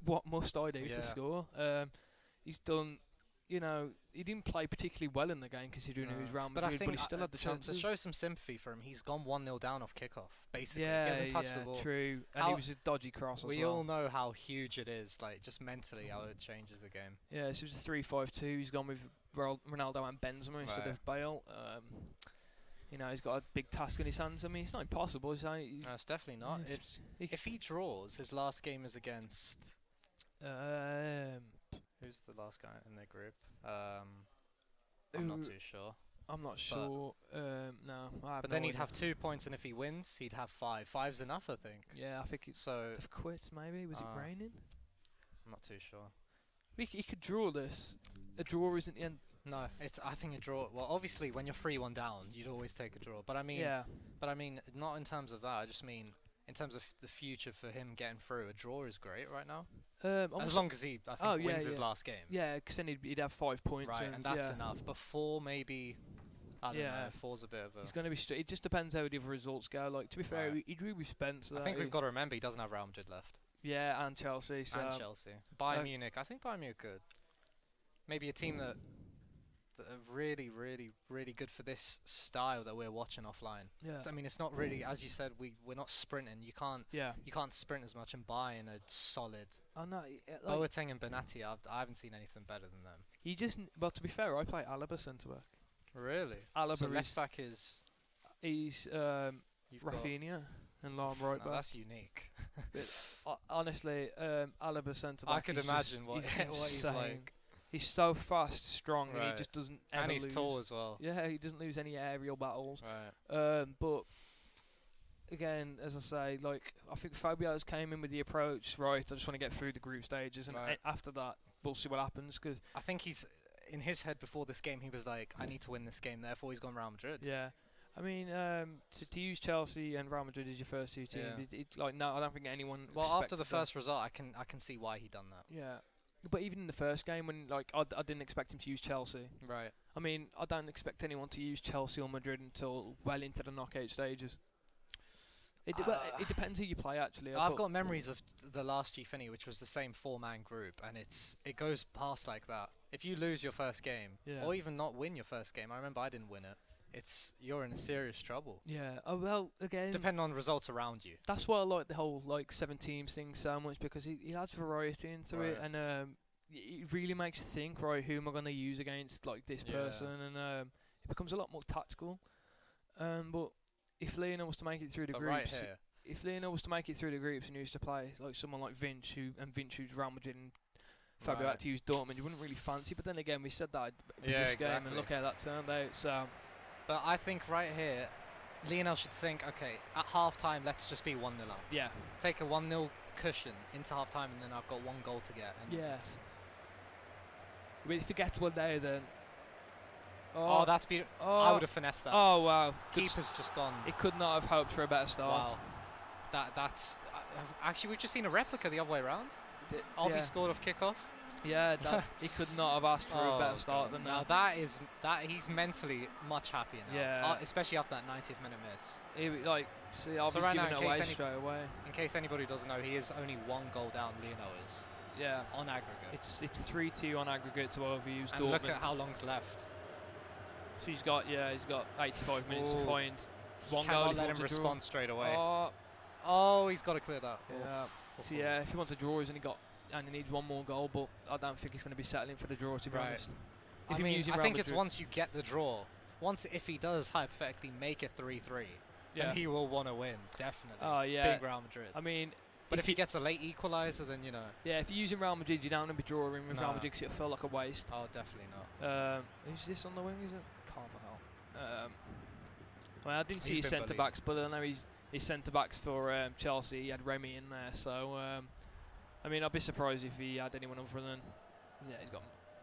what must I do to score? He's done. He didn't play particularly well in the game considering he was Real Madrid, but he still had the chance to show some sympathy for him. He's gone 1-0 down off kickoff, basically. Yeah, he hasn't touched the ball. True. And he was a dodgy cross as well. We all know how huge it is, like just mentally how it changes the game. Yeah, so it was a 3-5-2. He's gone with Ronaldo and Benzema instead of Bale. He's got a big task in his hands. I mean, it's not impossible. No, it's definitely not. If he draws, his last game is against. Who's the last guy in their group? I'm not too sure. I'm not sure. No, I have but no then he'd idea. have 2 points, and if he wins, he'd have 5. 5's enough, I think. Yeah, I think it's so. Quit maybe. Was it raining? I'm not too sure. He could draw this. A draw isn't the end. No, I think a draw. Well, obviously, when you're 3-1 down, you'd always take a draw. But I mean, not in terms of that. I just mean in terms of the future for him getting through. A draw is great right now. As long as he, I think, wins his last game. Yeah, because then he'd have 5 points. Right, and that's enough. But 4 maybe. I don't know. 4's a bit of a. He's going to be. It just depends how the other results go. Like, to be fair, he drew with Spence. I think we've got to remember he doesn't have Real Madrid left. Yeah, and Chelsea. So and Chelsea. Bayern Munich. I think Bayern Munich good. Maybe a team that are really, really, really good for this style that we're watching offline. Yeah. I mean, it's not really, as you said, we're not sprinting. You can't sprint as much and buy in a solid. Oh no, Boateng and Benatia, I haven't seen anything better than them. But to be fair, I play Alaba centre back. Really? Alaba so left back is. He's Rafinha and Lahm right back. That's unique. Honestly, Alaba centre back. I could imagine what he's like. He's so fast, strong, and he just doesn't ever lose. And he's tall as well. Yeah, he doesn't lose any aerial battles. Right. But again, as I say, like I think Fabio's came in with the approach, right? I just want to get through the group stages, and after that, we'll see what happens. Cause I think he's in his head before this game. He was like, "I need to win this game." Therefore, he's gone Real Madrid. Yeah. I mean, to use Chelsea and Real Madrid as your first 2 teams, no, I don't think anyone. Well, after the first result, I can see why he done that. Yeah. But even in the first game, when I didn't expect him to use Chelsea. Right. I mean, I don't expect anyone to use Chelsea or Madrid until well into the knockout stages. It depends who you play, actually. I've got memories of the last GfinityVOD, which was the same 4-man group, and it goes past like that. If you lose your first game, or even not win your first game, I remember I didn't win it. You're in serious trouble. Yeah. Oh well, again. Depending on results around you. That's why I like the whole 7 teams thing so much, because it adds variety into it, and it really makes you think, right? Who am I going to use against this person, and it becomes a lot more tactical. But if Lionel was to make it through the groups, if Lionel was to make it through the groups and he used to play someone like Vinch, who's Real Madrid, and Fabio had to use Dortmund, you wouldn't really fancy. But then again, we said that with this game, and look how that turned out. So. But I think right here, Lionel should think, okay, at half-time, let's just be 1-0 up. Yeah. Take a 1-0 cushion into half-time, and then I've got 1 goal to get. And I mean, if he gets one there, then... that's beautiful. I would have finessed that. Oh, wow. Keeper's just gone. He could not have hoped for a better start. Wow. That's... actually, we've just seen a replica the other way around. Ovi scored off kickoff. Yeah, he could not have asked for a better start than that. Now he's mentally much happier now. Yeah. Especially after that 90th minute miss. See, I'll just giving it away straight away. In case anybody doesn't know, he is only 1 goal down. Lionel is. Yeah. On aggregate. It's 3-2 on aggregate to overviews. And look at how long's left. So he's got 85 minutes to find one goal. Cannot let him respond straight away. Oh, he's got to clear that. Yeah. So if he wants a draw, he needs 1 more goal, but I don't think he's going to be settling for the draw, to be honest. I think it's once you get the draw. If he does hypothetically make it 3-3, then he will want to win, definitely. Oh yeah. Big Real Madrid. I mean, but if he gets a late equaliser, then you know. Yeah, if you're using Real Madrid, you don't want to be drawing with Real Madrid because it'll feel like a waste. Oh, definitely not. Who's this on the wing? Is it Carvajal? Well, I didn't see his centre backs, but I know his centre backs for Chelsea. He had Remy in there, so I mean, I'd be surprised if he had anyone other than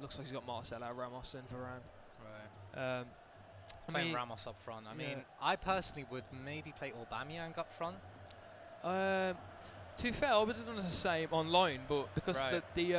looks like he's got Marcelo, Ramos, and Varane. Right. Playing Ramos up front. I mean, I personally would maybe play Aubameyang up front. To be fair, I would have done the same online, but because Benzema, he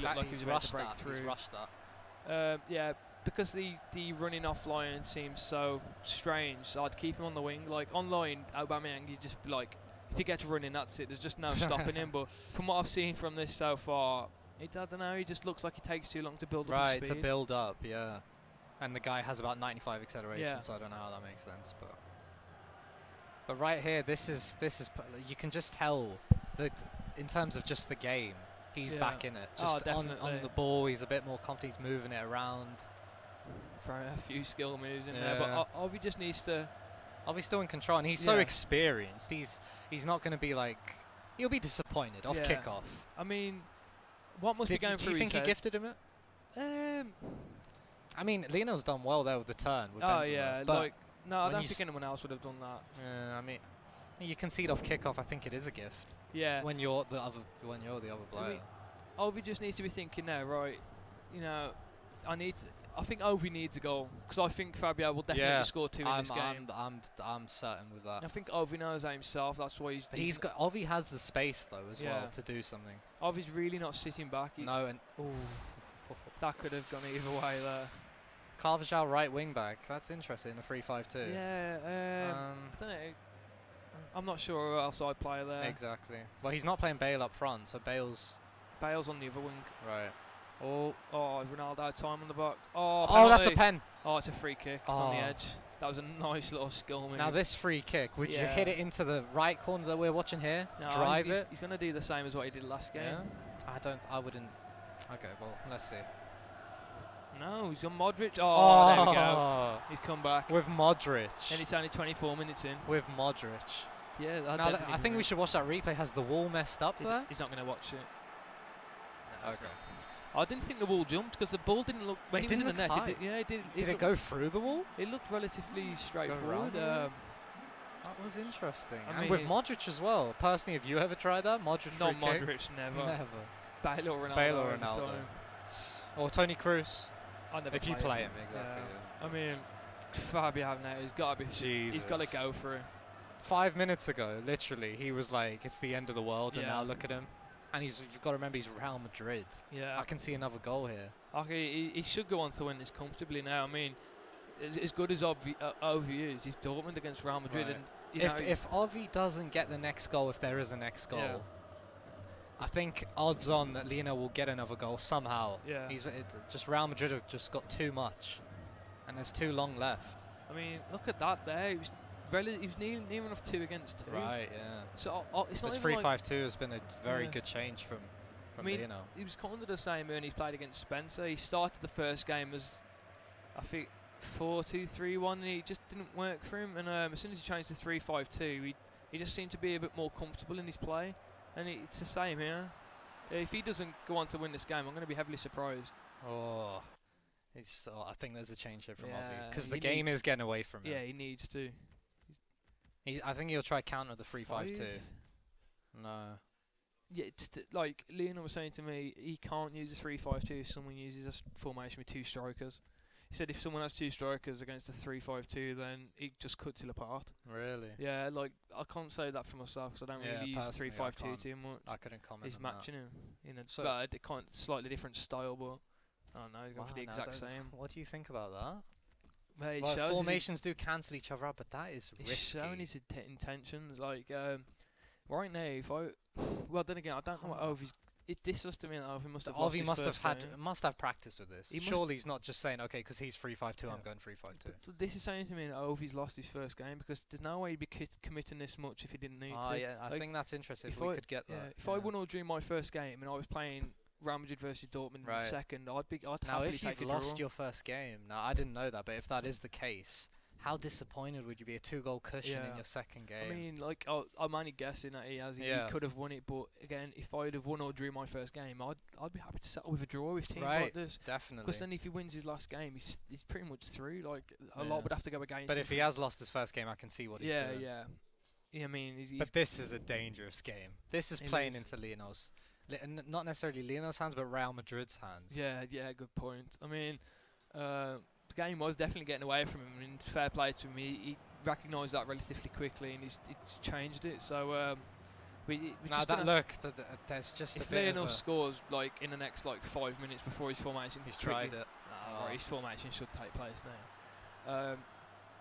looked like he was about to break through. He's rushed that. Yeah, because the running offline seems so strange, so I'd keep him on the wing. Like online, Aubameyang, you just be like, if he gets running, that's it. There's just no stopping him. But from what I've seen from this so far, I don't know. He just looks like he takes too long to build up his speed. Right, to build up, yeah. And the guy has about 95 acceleration, so I don't know how that makes sense. But right here, this is you can just tell that in terms of just the game, he's back in it. Just on the ball, he's a bit more confident. He's moving it around. Throwing a few skill moves in there, but Ovi just needs to. Ovi's still in control, and he's so experienced. He's not going to be like. He'll be disappointed off kickoff. I mean, what must be going through his head? Do you think he gifted him it? I mean, Lionel's done well there with the turn. With Benzema, but no, I don't think anyone else would have done that. Yeah, I mean, you concede off kickoff. I think it is a gift. Yeah. When you're the other player. I mean, Ovi just needs to be thinking now, right? You know, I think Ovi needs a goal because I think Fabio will definitely score 2 in this game. I'm certain with that. I think Ovi knows that himself. That's why he's got. Ovi has the space though as well to do something. Ovi's really not sitting back. No, and that could have gone either way there. Carvajal right wing back. That's interesting. A 3-5-2. Yeah. I don't know. I'm not sure who else I'd play there. Exactly. Well, he's not playing Bale up front, so Bale's on the other wing. Right. Oh, Ronaldo time on the box. Oh, that's a pen. Oh, it's a free kick. It's on the edge. That was a nice little skill move. Now this free kick, would you hit it into the right corner that we're watching here? No, drive it? He's going to do the same as what he did last game. Yeah? I wouldn't. Okay, well, let's see. No, he's on Modric. Oh, there we go. He's come back. With Modric. And it's only 24 minutes in. With Modric. Yeah, I think we should watch that replay. Has the wall messed up there? He's not going to watch it. No, okay. I didn't think the wall jumped because the ball didn't look. When he was in the net, it did. Did it go through the wall? It looked relatively straightforward. That was interesting. And with Modric as well. Personally, have you ever tried that? Modric no, free kick? Modric, never. Never. Bale or Ronaldo. Bale or Ronaldo. Or Toni Kroos. If you play him, exactly. Yeah. I mean, Fabio now, he's got to be. He's got to go for it. 5 minutes ago, literally, he was like, "It's the end of the world," and now look at him. And you've got to remember, he's Real Madrid. Yeah. I can see another goal here. Okay, he should go on to win this comfortably now. I mean, as good as Ovi is, he's Dortmund against Real Madrid. Right. And if Ovi doesn't get the next goal, if there is a next goal, I think odds on that Lionel will get another goal somehow. Yeah. Just Real Madrid have just got too much, and there's too long left. I mean, look at that there. He was near enough 2 against 2. Right, yeah. So it's not this 3-5-2 has been a very good change from Lionel. He was kind of the same when he played against Spencer. He started the first game as, I think, 4-2-3-1, and it just didn't work for him. And as soon as he changed to 3-5-2, he just seemed to be a bit more comfortable in his play. And it's the same here. If he doesn't go on to win this game, I'm going to be heavily surprised. I think there's a change here from Ovi because the game is getting away from him. Yeah, he needs to. I think he'll try counter the 3-5-2. No. Yeah, like Lionel was saying to me, he can't use a 3-5-2 if someone uses a formation with 2 strikers. He said if someone has 2 strikers against a 3-5-2, then it just cuts it apart. Really? Yeah, like I can't say that for myself because I don't really use 3-5-2 too much. I couldn't comment. He's matching him in a slightly different style, but I don't know. He's going for the exact same. What do you think about that? Mate, well, formations do cancel each other out, but that is risky. It's showing his intentions. Like right now, then again, I don't know what Ovi's. This was to me that Ovi must have. Ovi must have practice with this. Surely he's not just saying, okay, because he's 3-5-2, I'm going 3-5-2. This is saying to me that Ovi's lost his first game because there's no way he'd be committing this much if he didn't need to. Yeah, I think that's interesting. If we could get that. If I won or drew my first game and I was playing Real Madrid versus Dortmund in the second, I'd happily take a draw. Now, if you've lost your first game, now I didn't know that, but if that is the case, how disappointed would you be? A 2-goal cushion in your second game. I mean, like, I'm only guessing that he could have won it, but again, if I'd have won or drew my first game, I'd be happy to settle with a draw with teams like this. Definitely. Because then if he wins his last game, he's pretty much through. Like, a lot would have to go against him. But if he has lost his first game, I can see what he's doing. Yeah, I mean, but this is a dangerous game. This is playing into Lionel's. Not necessarily Lionel's hands, but Real Madrid's hands. Yeah, good point. I mean, the game was definitely getting away from him, and fair play to him. He recognised that relatively quickly, and he's changed it. So there's just if Lionel scores like in the next 5 minutes before his formation, he's tried it. His formation should take place now.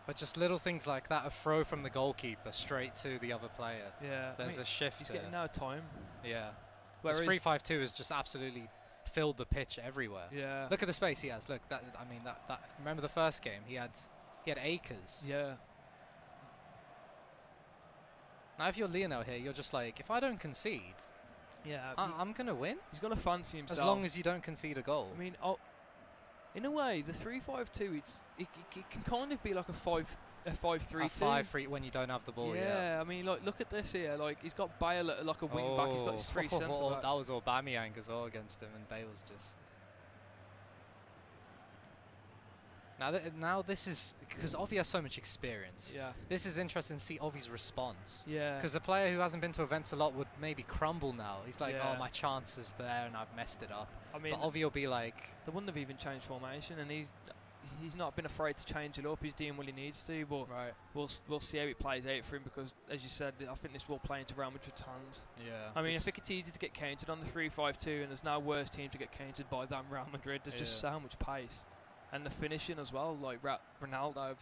But just little things like that, a throw from the goalkeeper straight to the other player. Yeah, there's a shift. He's getting no time. Yeah. Whereas 3-5-2 has just absolutely filled the pitch everywhere. Yeah. Look at the space he has. Look, that remember the first game? He had acres. Yeah. Now if you're Lionel here, you're just like, if I don't concede, I'm gonna win. He's got to fancy himself. As long as you don't concede a goal. I mean, in a way, the 3-5-2 it can kind of be like a 5-3-2. A 5-3 when you don't have the ball. Yeah. I mean, look at this here. Like, he's got Bale at like a wing back. He's got his 3 centre back. That was Aubameyang as well against him, and Bale's just. Now this is because Ovi has so much experience. Yeah. This is interesting to see Ovi's response. Yeah. Because a player who hasn't been to events a lot would maybe crumble now. He's like, oh, my chance is there, and I've messed it up. I mean, but Ovi will be like. They wouldn't have even changed formation, and he's not been afraid to change it up. He's doing what he needs to, but we'll see how it plays out for him because, as you said, I think this will play into Real Madrid's hands. Yeah. I mean, I think it's easy to get countered on the 3-5-2, and there's no worse team to get countered by than Real Madrid. There's just so much pace. And the finishing as well, like Ronaldo,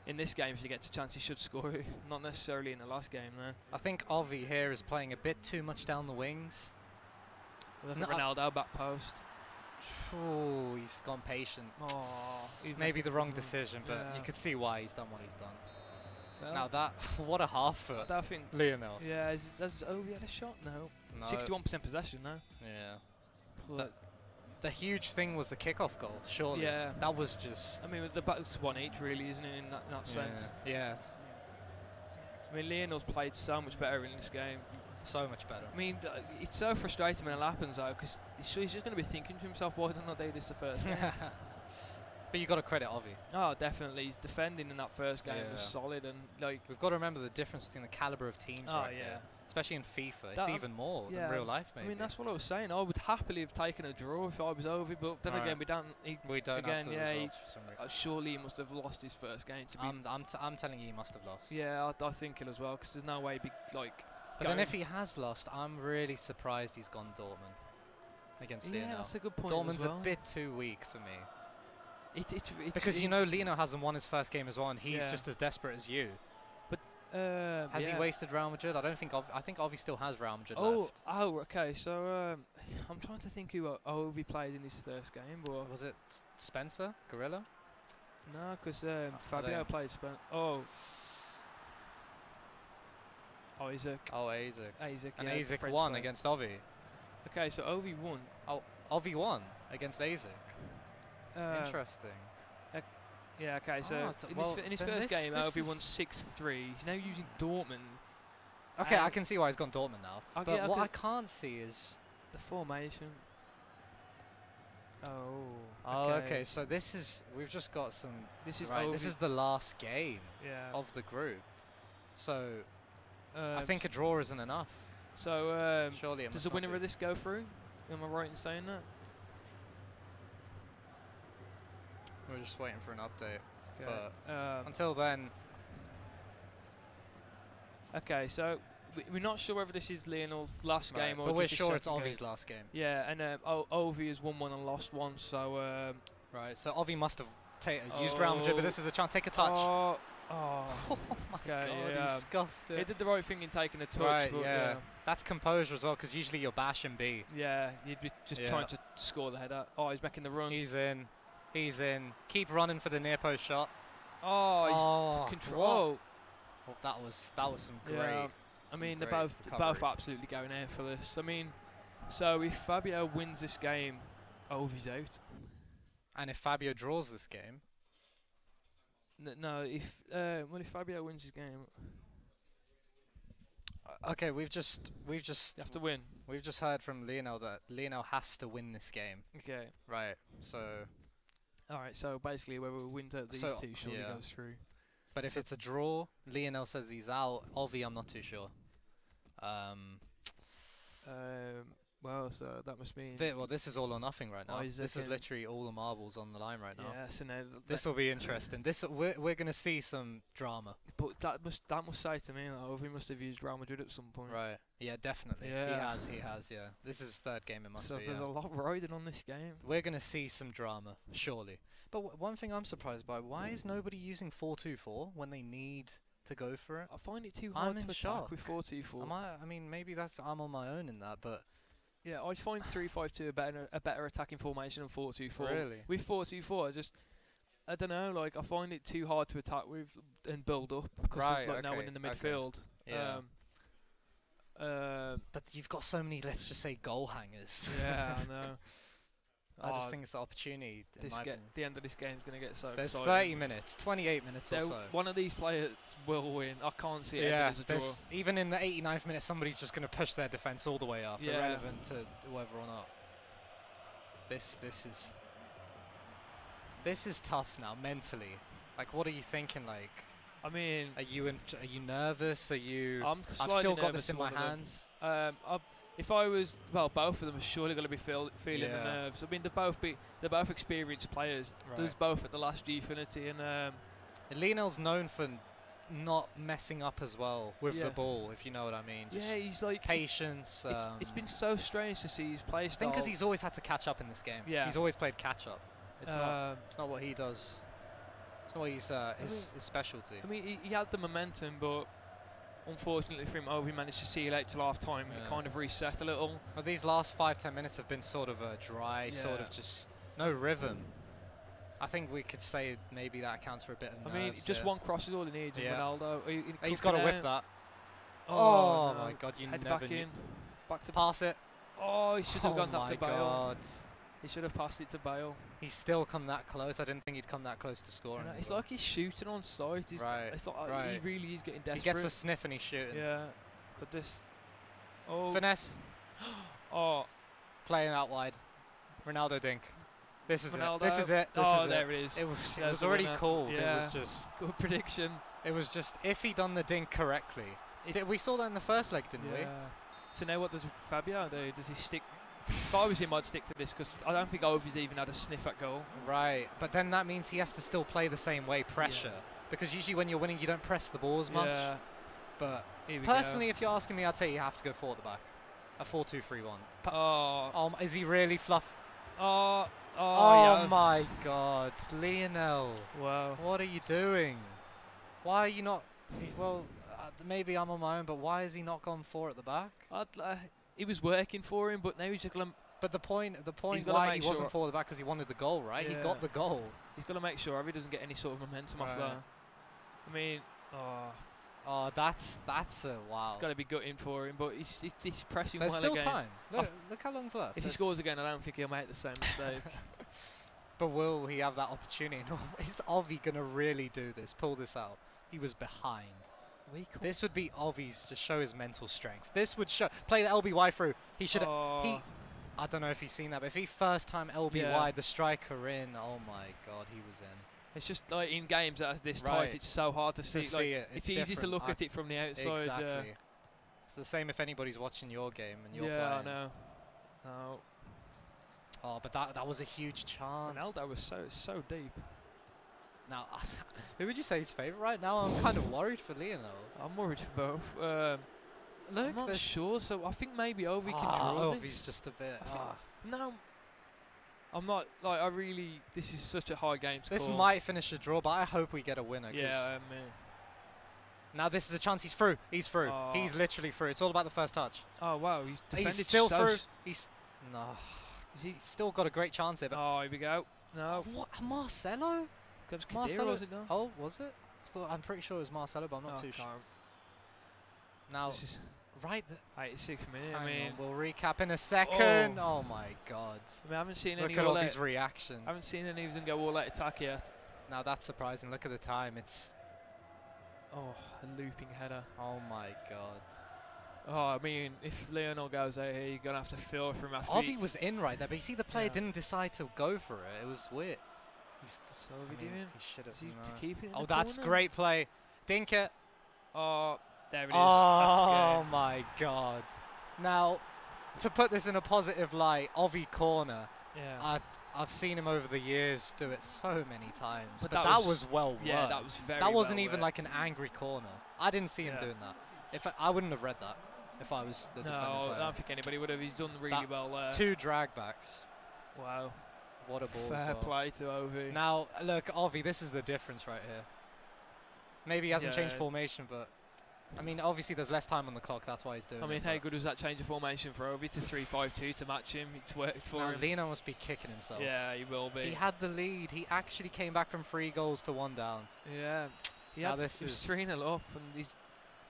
in this game, if he gets a chance, he should score. Not necessarily in the last game, though. I think Ovi here is playing a bit too much down the wings. Look at Ronaldo back post. Oh, he's gone patient. Oh, maybe the wrong decision, but you could see why he's done what he's done. Well, now what a half foot. I think Lionel. Yeah, has Ovi had a shot? No. 61% possession now. Yeah. The huge thing was the kickoff goal, surely. Yeah. That was just. I mean, the back's one each, really, isn't it, in that sense? Yes. I mean, Lionel's played so much better in this game. So much better. I mean, it's so frustrating when it happens, though, because he's just going to be thinking to himself, why didn't I do this the first game? But you got to credit Ovi. Oh, definitely. His defending in that first game was solid, and we've got to remember the difference between the caliber of teams. Especially in FIFA, it's even more than real life. Maybe. I mean, that's what I was saying. I would happily have taken a draw if I was Ovi, but then again, we don't. Again, have the results for some reason. Surely he must have lost his first game. I'm telling you, he must have lost. Yeah, I think he'll as well, because there's no way he'd be like. But then if he has lost, I'm really surprised he's gone Dortmund against Lionel. Yeah, that's a good point. Dortmund's as well. A bit too weak for me. Because Lionel hasn't won his first game as well, and he's just as desperate as you. But has he wasted Real Madrid? I think Ovi still has Real Madrid left. Oh, okay. So I'm trying to think who Ovi played in his first game. But was it Spencer? Gorilla? No, because Fabio played Spencer. Isaac. Isaac. And Isaac won against Ovi. Okay, so Ovi won. Oh, Ovi won against Isaac. Interesting. Yeah, okay, so in his first game, Ovi won 6-3. He's now using Dortmund. Okay, I can see why he's gone Dortmund now. But what I can't see is the formation. Okay, so we've just got some. This is the last game of the group. So I think a draw isn't enough. So surely does the winner of this go through? Am I right in saying that? We're just waiting for an update. Okay. But until then. Okay, so we're not sure whether this is Lionel's last game or but we're just sure it's Ovi's last game. Yeah, and Ovi has won one and lost one, so. Right, so Ovi must have used Real Madrid, but this is a chance. Take a touch. Oh my okay, God, he scuffed it. He did the right thing in taking a touch. Right, but yeah. That's composure as well, because usually you're bashing B. Yeah, you'd be just trying to score the header. Oh, he's making the run. He's in. He's in. Keep running for the near post shot. Oh, he's control. Well, that was some great. Yeah. I mean, they're both absolutely going out for this. I mean, so if Fabio wins this game, Ovi's out. And if Fabio draws this game. No, if Fabio wins this game. Okay, we've just. You have to win. We've just heard from Lionel that Lionel has to win this game. Okay. Right. So. All right. So basically, whoever wins out these two surely goes through. But if it's a draw, Lionel says he's out. Ovi, I'm not too sure. Well, so that must mean. Well, this is all or nothing right now. This is literally all the marbles on the line right now. Yeah, so now this will be interesting. We're gonna see some drama. But that must say to me that Ovi must have used Real Madrid at some point. Right. Yeah, definitely. Yeah. He has. Yeah. This is his third game. It must be. So there's a lot riding on this game. We're gonna see some drama, surely. But one thing I'm surprised by: why is nobody using 4-2-4 when they need to go for it? I find it too hard to attack with 4-2-4. I mean, maybe I'm on my own in that, but. Yeah, I find 3-5-2 a better attacking formation than 4-2-4. Really? With 4-2-4, I don't know. Like, I find it too hard to attack with and build up because there's no one in the midfield. Okay. Yeah. But you've got so many, let's just say, goal hangers. Yeah, I know. I just think it's an opportunity. The end of this game is going to get so There's exciting. 30 minutes, 28 minutes or so. One of these players will win. I can't see it as a draw. Even in the 89th minute, somebody's just going to push their defence all the way up, irrelevant to whoever or not. This is tough now, mentally. Like, what are you thinking? Like, I mean, are you nervous? Are you? I've still got this in my hands. If I was, both of them are surely going to be feeling the nerves. I mean, they're both experienced players. Right. There's both at the last Gfinity, and Lionel's known for not messing up as well with the ball, if you know what I mean. Just he's like patience. It's been so strange to see his play style. I think because he's always had to catch up in this game. Yeah, he's always played catch up. It's not what he does. It's not what his specialty. I mean, he had the momentum, but. Unfortunately for him, Ovi managed to see it out till half time and it kind of reset a little. Well, these last 5-10 minutes have been sort of a dry, sort of just no rhythm. I think we could say maybe that accounts for a bit of nerves. I mean, just one cross is all he needs. And Ronaldo, he's got to whip that. Oh my God! You Head never back in, back to pass it. Oh, he should have gone that to Bale. God. He should have passed it to Bale. He's still come that close. I didn't think he'd come that close to scoring. It's like he's shooting on sight. He really is getting desperate. He gets a sniff and he's shooting. Yeah. Could this? Oh. Finesse. Oh. Playing out wide. Ronaldo dink. This is Ronaldo. it. This is it. There it is. It was already called. Yeah. It was just good prediction. It was just if he done the dink correctly. We saw that in the first leg, didn't we? So now what does Fabio do? Does he stick? If I was him, I'd stick to this because I don't think Ovi's even had a sniff at goal. Right, but then that means he has to still play the same way, pressure. Because usually when you're winning, you don't press the ball as much. Yeah. But personally, if you're asking me, I'd say you have to go 4 at the back. A 4-2-3-1. Is he really fluff? Oh yes. My God, Lionel. Wow. What are you doing? Why are you not? Well, maybe I'm on my own, but why has he not gone 4 at the back? He was working for him, but now he's just going to... But the point why he wasn't 4 at the back because he wanted the goal, right? Yeah. He got the goal. He's got to make sure he doesn't get any sort of momentum off that. I mean, that's a wow. It's got to be gutting for him, but he's pressing well again. There's still time. Look how long's left. If he scores again, I don't think he'll make the same mistake. But will he have that opportunity? Is Ovi going to really do this, pull this out? He was behind. This would be Ovi's to show his mental strength. This would play the LBY through. He should. I don't know if he's seen that, but if he first time LBY the striker in, oh my God, he was in. It's just like in games that are this tight, it's so hard to see. It's easy to look at it from the outside. Exactly. It's the same if anybody's watching your game and you're playing. Yeah, I know. Oh. Oh, but that was a huge chance. Ronaldo was so deep. Now, who would you say is favourite right now? I'm kind of worried for Lionel. I'm worried for both. Look, I'm not sure, so I think maybe Ovi can draw this. Ovi's just a bit... No, I'm not, like, this is such a high game score. This might finish a draw, but I hope we get a winner. Yeah, now this is a chance. He's through. He's through. He's literally through. It's all about the first touch. Oh, wow. He's defended. He's still through. He's still got a great chance here. But here we go. No. What? Marcelo? Marcelo, was it not? Oh, was it? I'm pretty sure it was Marcelo, but I'm not too sure. Now, this is right. 86th minute. We'll recap in a second. Oh my God. I haven't seen any. Look at all his reaction. I haven't seen any of them go all-out attack yet. Now that's surprising. Look at the time. It's. Oh, a looping header. Oh my God. Oh, I mean, if Lionel goes out here, you're going to have to fill from after. Ovi was in right there, but you see the player didn't decide to go for it. It was weird. What's Ovi doing? He should have. Keep it in the that's corner? Great play. Dink it. Oh, there it is. Oh my God. Now, to put this in a positive light, Ovi corner. Yeah. I've seen him over the years do it so many times, but that was well worked. Yeah, that was very. That wasn't even like an angry corner. I didn't see him doing that. If I wouldn't have read that if I was the defending player. No, I don't think anybody would have. He's done really well there. 2 drag backs. Wow. What a ball. Fair play to Ovi. Now look, Ovi, this is the difference right here. Maybe he hasn't changed formation, but. I mean, obviously there's less time on the clock, that's why he's doing it. I mean, how good was that change of formation for Ovi to 3-5-2 to match him? It's worked for him. Lino must be kicking himself. Yeah, he will be. He had the lead. He actually came back from 3 goals to 1 down. Yeah. He was 3-0 up and he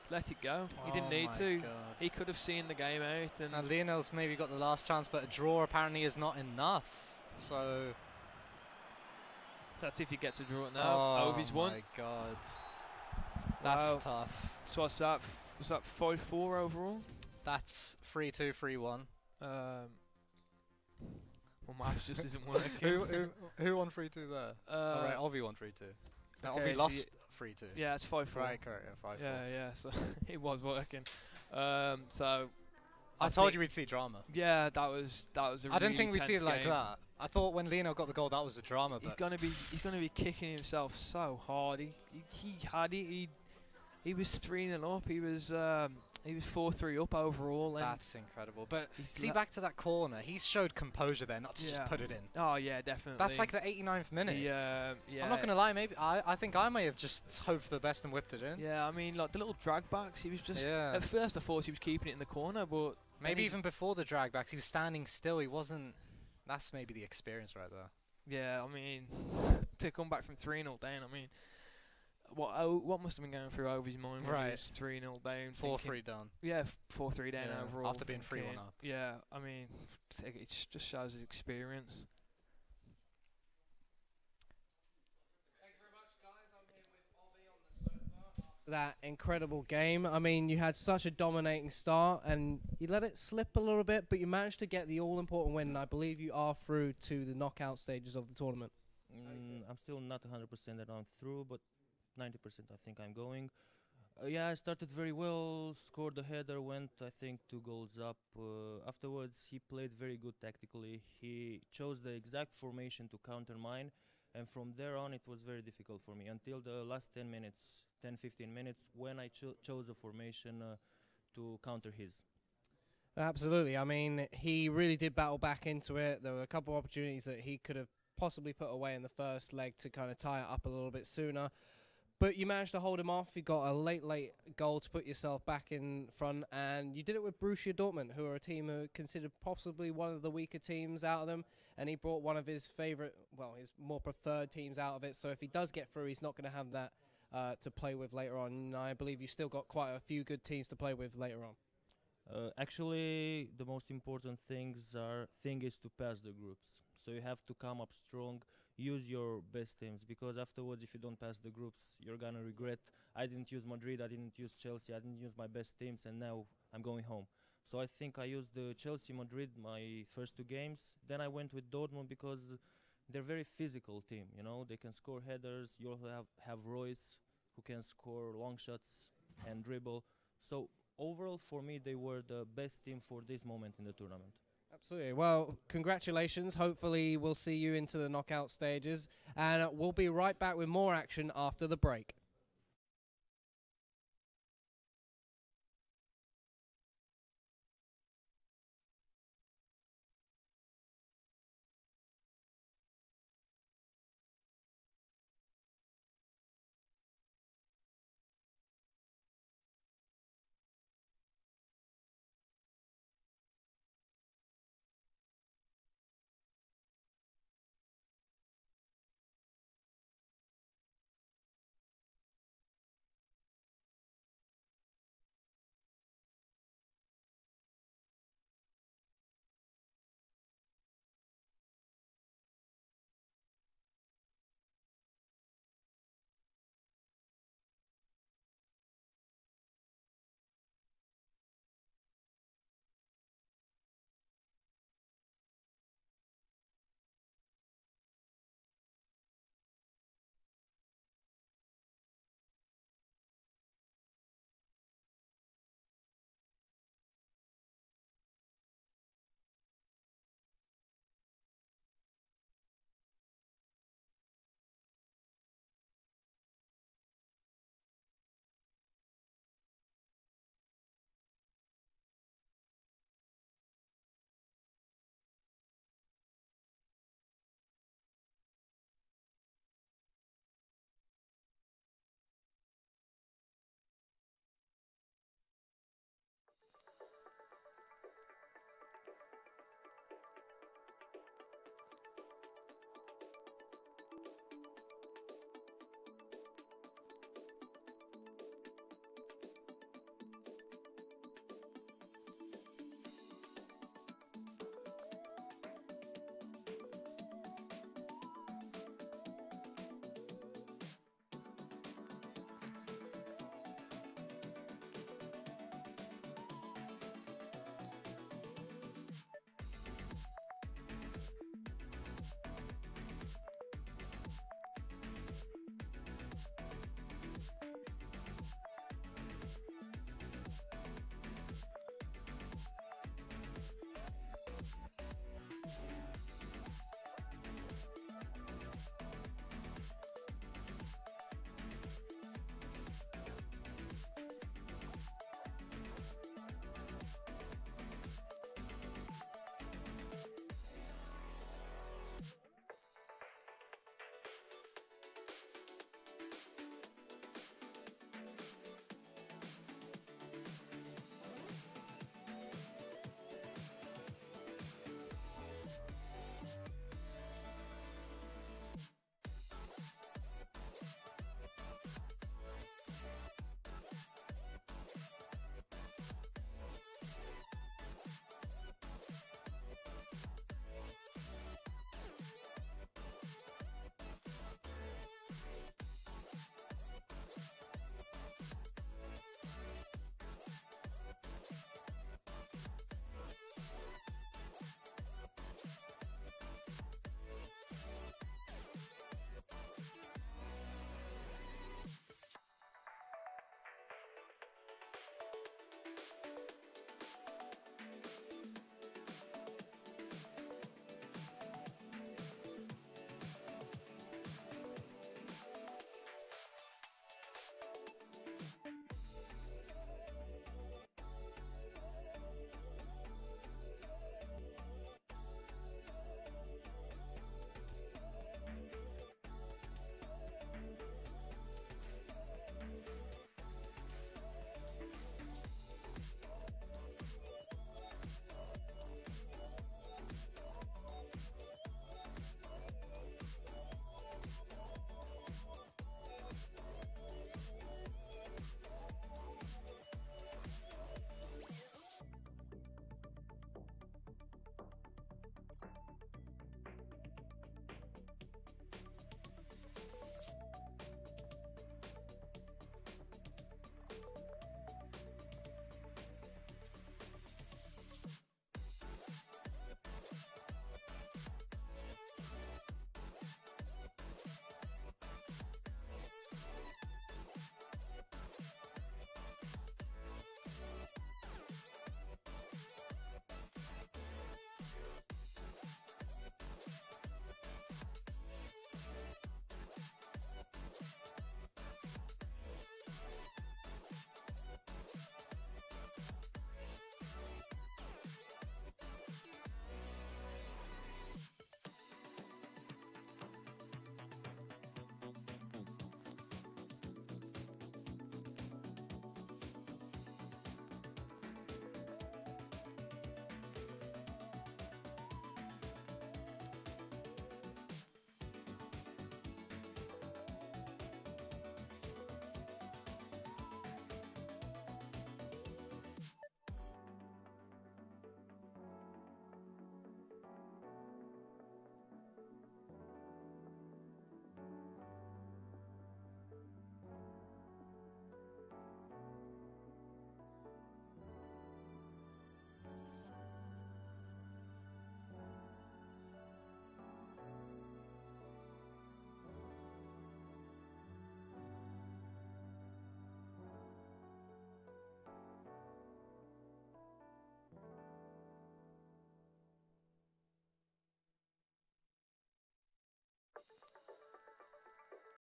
let it go. He didn't need to. God. He could have seen the game out. And now Lionel's maybe got the last chance, but a draw apparently is not enough. So... That's if he gets a draw now. Ovi's won. Oh my God. That's tough. So what's that? Was that 5-4 overall? That's 3-2, 3-1. Well, maths just isn't working. who won 3-2 there? Alright, Ovi won 3-2. Now Ovi lost 3-2. Yeah, it's 5-4. Right, correct. Yeah, 5-4. Yeah. So it was working. So I told you we'd see drama. Yeah, that was a really I didn't think we'd see it like game. that. I thought when Lino got the goal, that was a drama. He's gonna be kicking himself so hard. He was 3-0 up. He was 4-3 up overall. And that's incredible. But see, back to that corner, he's showed composure there, not to just put it in. Oh yeah, definitely. That's like the 89th minute. Yeah. I'm not gonna lie. Maybe I think I may have just hoped for the best and whipped it in. Yeah, I mean, like the little drag backs. He was just. Yeah. At first, I thought he was keeping it in the corner, but maybe even before the drag backs, he was standing still. He wasn't. That's maybe the experience right there. Yeah, I mean, to come back from 3-0 down. I mean. What must have been going through Ovi's mind when he was 3-0 down? 4-3 down. Yeah, 4-3 down overall. After being 3-1 up. Yeah, I mean, it just shows his experience. Thank you very much, guys. I'm here with Ovi on the sofa. That incredible game. I mean, you had such a dominating start, and you let it slip a little bit, but you managed to get the all-important win, and I believe you are through to the knockout stages of the tournament. I'm still not 100% that I'm through, but 90% I think I'm going. Yeah, I started very well, scored a header, went I think 2 goals up. Afterwards he played very good tactically. He chose the exact formation to counter mine, and from there on it was very difficult for me until the last 10 minutes, 10-15 minutes, when I chose a formation to counter his. Absolutely. I mean, he really did battle back into it. There were a couple of opportunities that he could have possibly put away in the first leg to kind of tie it up a little bit sooner. But you managed to hold him off. You got a late goal to put yourself back in front, and you did it with Borussia Dortmund, who are a team who are considered possibly one of the weaker teams out of them, and he brought one of his favourite, well, his more preferred teams out of it. So if he does get through, he's not going to have that to play with later on. And I believe you've still got quite a few good teams to play with later on. Actually, the most important thing is to pass the groups. So you have to come up strong, use your best teams, because afterwards if you don't pass the groups, you're gonna regret. I didn't use Madrid, I didn't use Chelsea, I didn't use my best teams, and now I'm going home. So I think I used the Chelsea, Madrid, my first 2 games. Then I went with Dortmund because they're very physical team, you know. They can score headers. You also have Royce, who can score long shots and dribble. So overall, for me, they were the best team for this moment in the tournament. Absolutely. Well, congratulations. Hopefully we'll see you into the knockout stages. And we'll be right back with more action after the break.